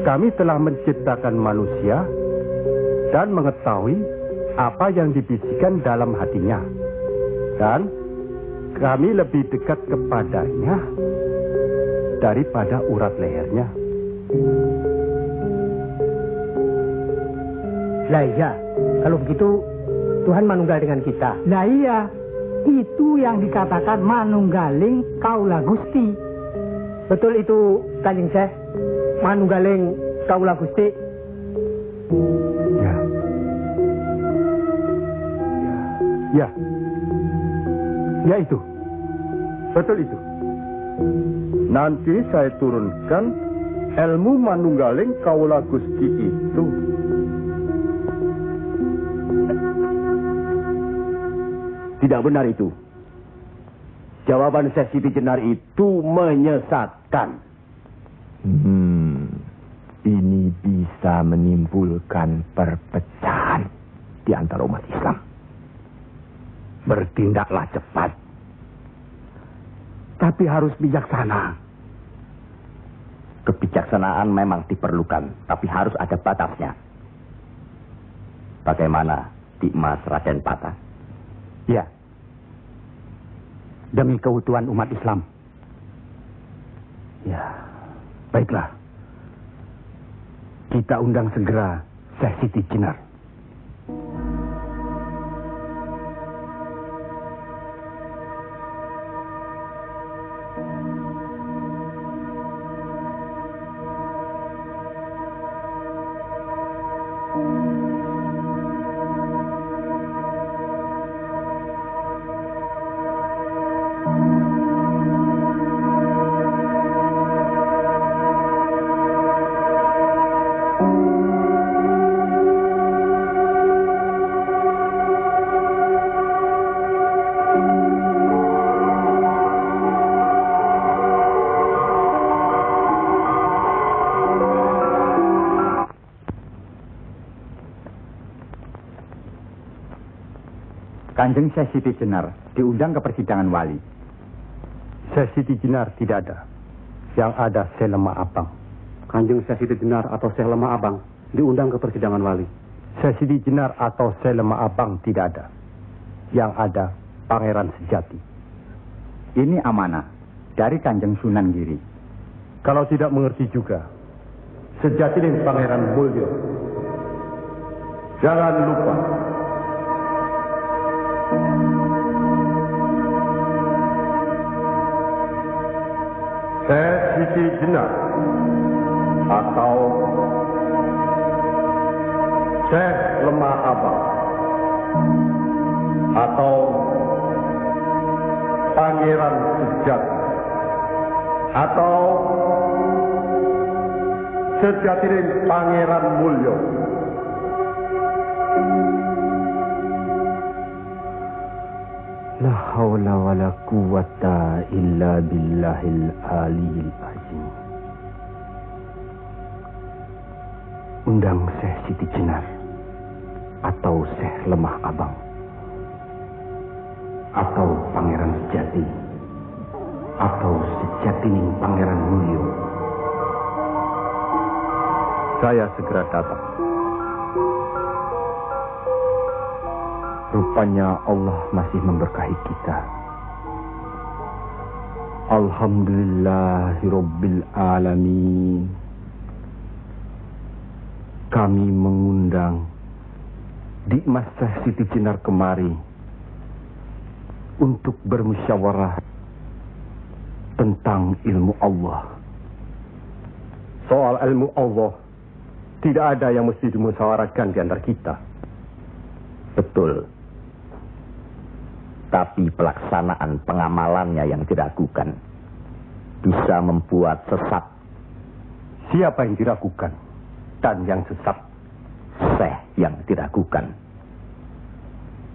kami telah menciptakan manusia dan mengetahui apa yang dibisikkan dalam hatinya. Dan kami lebih dekat kepadanya daripada urat lehernya. Lah iya, kalau begitu Tuhan manunggal dengan kita. Lah iya, itu yang dikatakan manunggaling kaula Gusti. Betul itu, Kanjeng Syekh. Manunggaling kaula Gusti. Ya itu. Betul itu. Nanti saya turunkan ilmu manunggaling kaula Gusti itu. Tidak benar itu. Jawaban Syekh Siti Jenar itu menyesatkan. Ini bisa menimbulkan perpecahan di antara umat Islam. Bertindaklah cepat. Tapi harus bijaksana. Kebijaksanaan memang diperlukan, tapi harus ada batasnya. Bagaimana Dimas Raden Patah? ya, demi keutuhan umat Islam. Ya, baiklah. Kita undang segera Syekh Siti Jenar. Kanjeng Syekh Siti Jenar diundang ke persidangan wali. Syekh Siti Jenar tidak ada. Yang ada Syekh Lemah Abang. Kanjeng Syekh Siti Jenar atau Syekh Lemah Abang diundang ke persidangan wali. Syekh Siti Jenar atau Syekh Lemah Abang tidak ada. Yang ada Pangeran Sejati. Ini amanah dari Kanjeng Sunan Giri. Kalau tidak mengerti juga, Sejati dan Pangeran Mulyo. Jangan lupa. Syekh Siti Jenar atau Syekh Lemah Abang atau Pangeran Sejati atau Sejati dan Pangeran Mulyo. La haula wa la quwata illa billahil aliyil azim. Undang Syekh Siti Jenar atau Syekh Lemah Abang atau Pangeran Sejati atau Sejatining Pangeran Mulyo. Saya segera datang. Rupanya Allah masih memberkahi kita. Alhamdulillahirabbil alamin. Kami mengundang Dikmas Syekh Siti Jenar kemari untuk bermusyawarah tentang ilmu Allah. Soal ilmu Allah tidak ada yang mesti dimusyawarahkan di antara kita. Betul. Tapi pelaksanaan pengamalannya yang diragukan bisa membuat sesat. Siapa yang diragukan dan yang sesat? Syekh yang diragukan.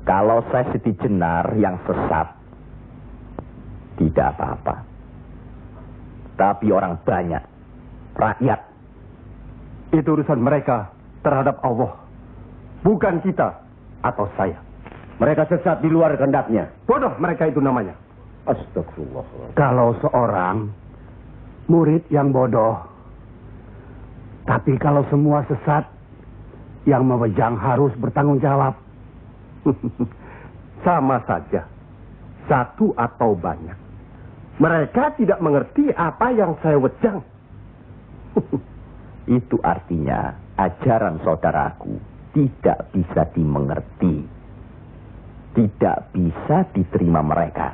Kalau Syekh Siti Jenar yang sesat, tidak apa-apa. Tapi orang banyak, rakyat, itu urusan mereka terhadap Allah, bukan kita atau saya. Mereka sesat di luar kehendaknya. Bodoh mereka itu namanya. Astagfirullah. Kalau seorang murid yang bodoh, tapi kalau semua sesat, yang memegang harus bertanggung jawab. Sama saja, satu atau banyak. Mereka tidak mengerti apa yang saya wejang. Itu artinya ajaran saudaraku tidak bisa dimengerti. Tidak bisa diterima mereka.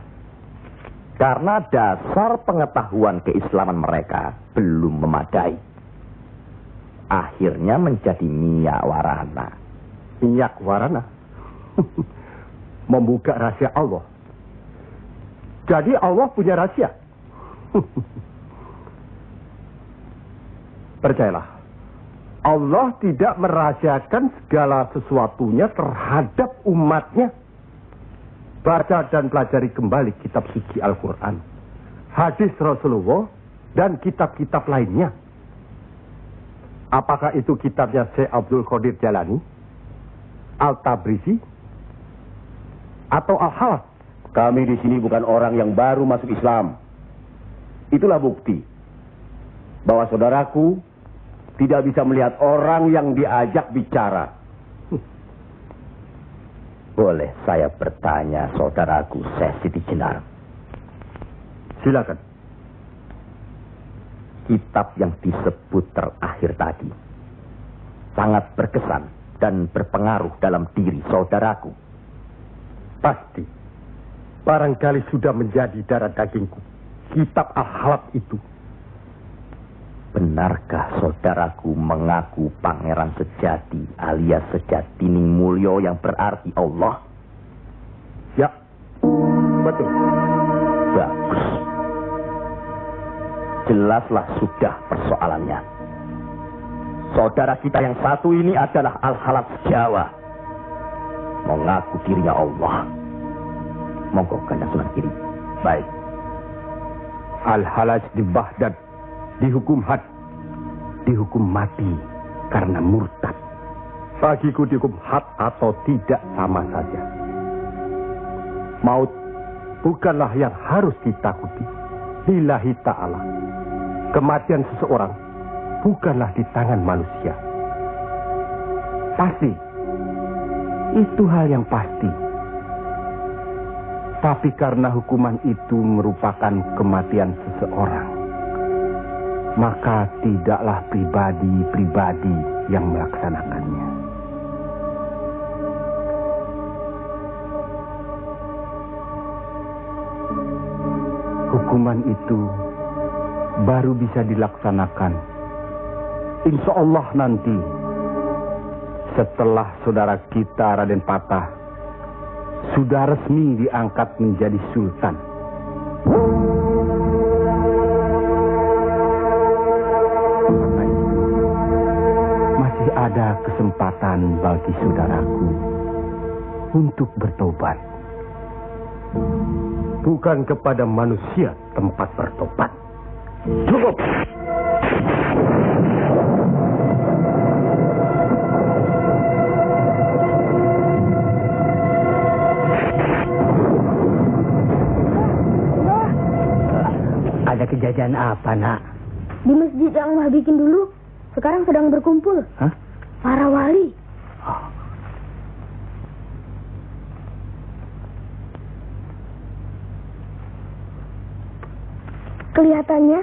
Karena dasar pengetahuan keislaman mereka belum memadai. Akhirnya menjadi minyak warana. Minyak warana? Membuka rahasia Allah. Jadi Allah punya rahasia. Percayalah, Allah tidak merahasiakan segala sesuatunya terhadap umatnya. Baca dan pelajari kembali kitab suci Al-Quran, hadis Rasulullah, dan kitab-kitab lainnya. Apakah itu kitabnya Syekh Abdul Qadir Jalani, Al-Tabrizi, atau Al-Halaf? Kami di sini bukan orang yang baru masuk Islam. Itulah bukti bahwa saudaraku tidak bisa melihat orang yang diajak bicara. Boleh saya bertanya, saudaraku Syekh Siti Jenar? Silakan. Kitab yang disebut terakhir tadi sangat berkesan dan berpengaruh dalam diri saudaraku. Pasti. Barangkali sudah menjadi darah dagingku. Kitab Al-Halaf itu. Benarkah saudaraku mengaku pangeran sejati alias Sejatining Mulyo yang berarti Allah? Ya, betul. Bagus. Jelaslah sudah persoalannya. Saudara kita yang satu ini adalah Al-Halaf Jawa. Mengaku dirinya Allah. Monggo Kanjeng Sunan Giri. Baik. Al-Halaf di Baghdad dihukum had, dihukum mati karena murtad. Bagiku dihukum had atau tidak sama saja. Maut bukanlah yang harus ditakuti. Lillahi ta'ala. Kematian seseorang bukanlah di tangan manusia. Pasti. Itu hal yang pasti. Tapi karena hukuman itu merupakan kematian seseorang, maka tidaklah pribadi-pribadi yang melaksanakannya. Hukuman itu baru bisa dilaksanakan, insya Allah nanti, setelah saudara kita Raden Patah sudah resmi diangkat menjadi sultan. Masih ada kesempatan bagi saudaraku untuk bertobat. Bukan kepada manusia tempat bertobat. Cukup. Ada kejadian apa, Nak? Di masjid yang Mbah bikin dulu, sekarang sedang berkumpul. Hah? Para wali. Kelihatannya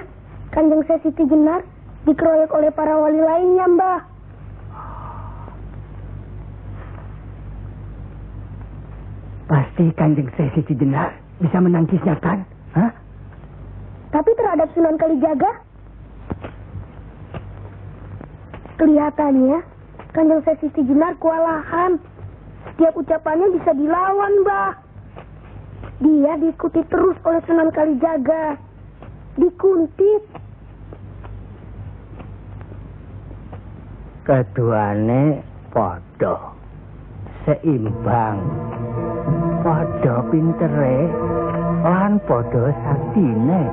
Kanjeng Syekh Siti Jenar dikeroyok oleh para wali lainnya, Mbah. Pasti Kanjeng Syekh Siti Jenar bisa menangkisnya, kan? Hah? Tapi terhadap Sunan Kalijaga, kelihatannya Kanjeng Syekh Siti Jenar kewalahan. Setiap ucapannya bisa dilawan, Mbah. Dia diikuti terus oleh Sunan Kalijaga. Dikuntit. Keduane padha seimbang, padha pintere lan padha saktine.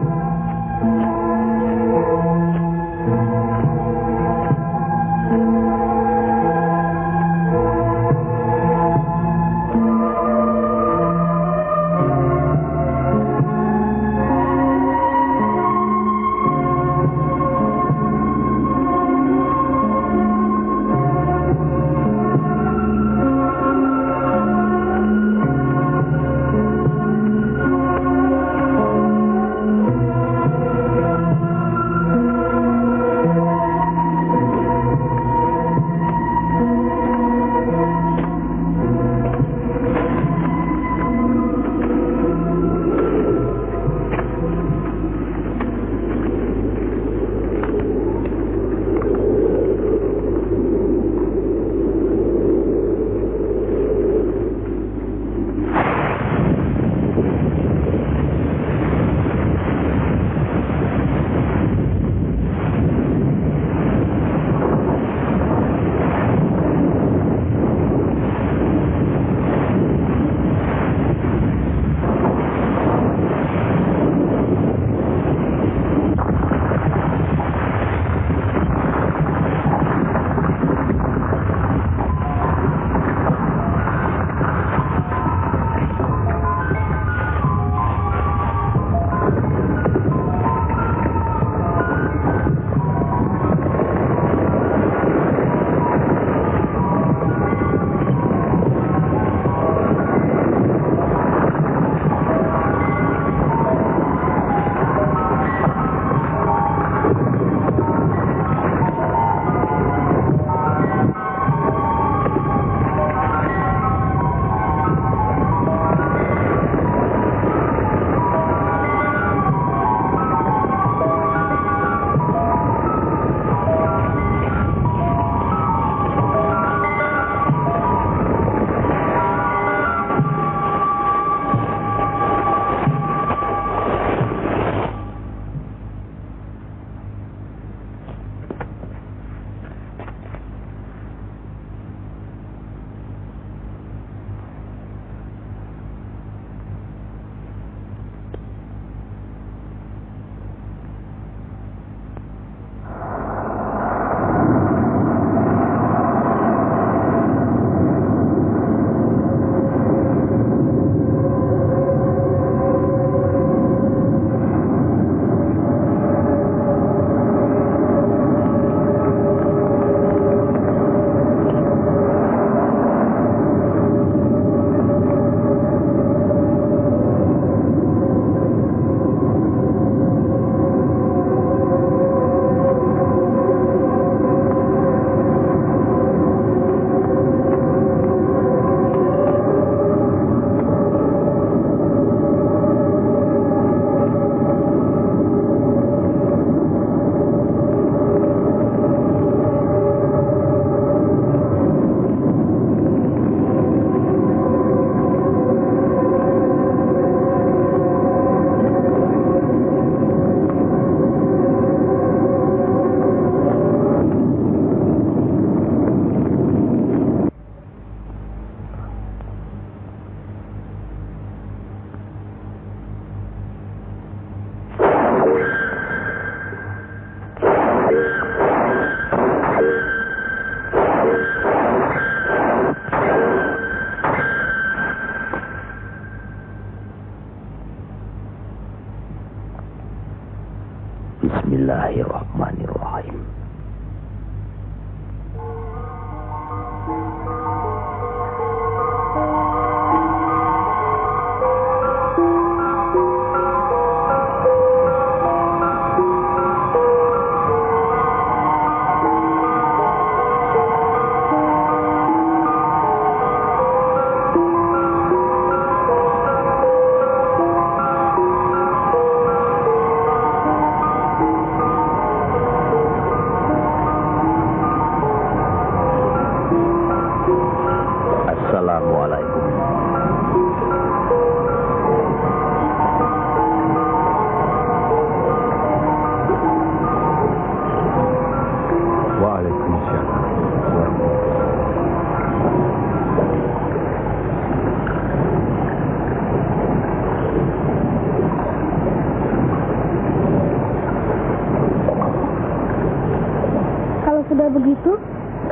Kalau sudah begitu,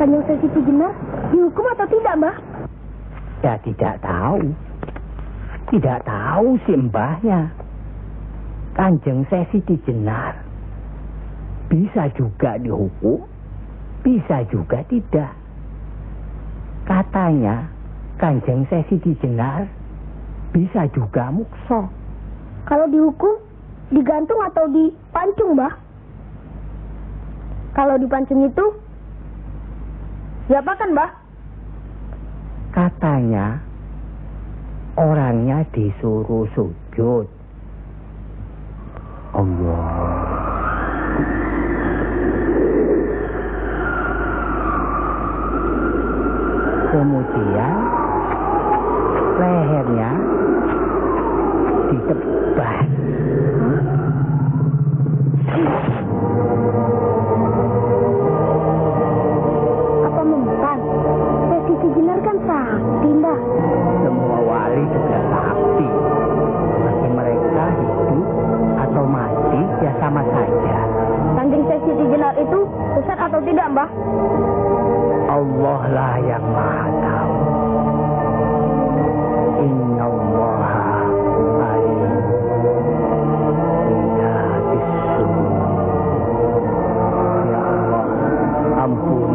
Kanjeng Syekh Siti Jenar dihukum atau tidak, Mbah? Ya tidak tahu. Tidak tahu si mbahnya. Kanjeng Syekh Siti Jenar bisa juga dihukum, bisa juga tidak. Katanya Kanjeng Syekh Siti Jenar bisa juga mukso. Kalau dihukum, digantung atau dipancung, Mbah? Kalau dipancung itu, diapakan, Mbah? Katanya orangnya disuruh sujud. Allah. Kemudian lehernya ditebas. Apa membukan? Syekh Siti Jenar kan sakti, Mbah. Semua wali juga sakti. Bagi mereka hidup atau mati ya sama saja. Kanjeng Syekh Siti Jenar itu sesat atau tidak, Mbah? Allah lah yang maha tahu. Inna Allah alim bidatis sudur. Ya Allah, ampun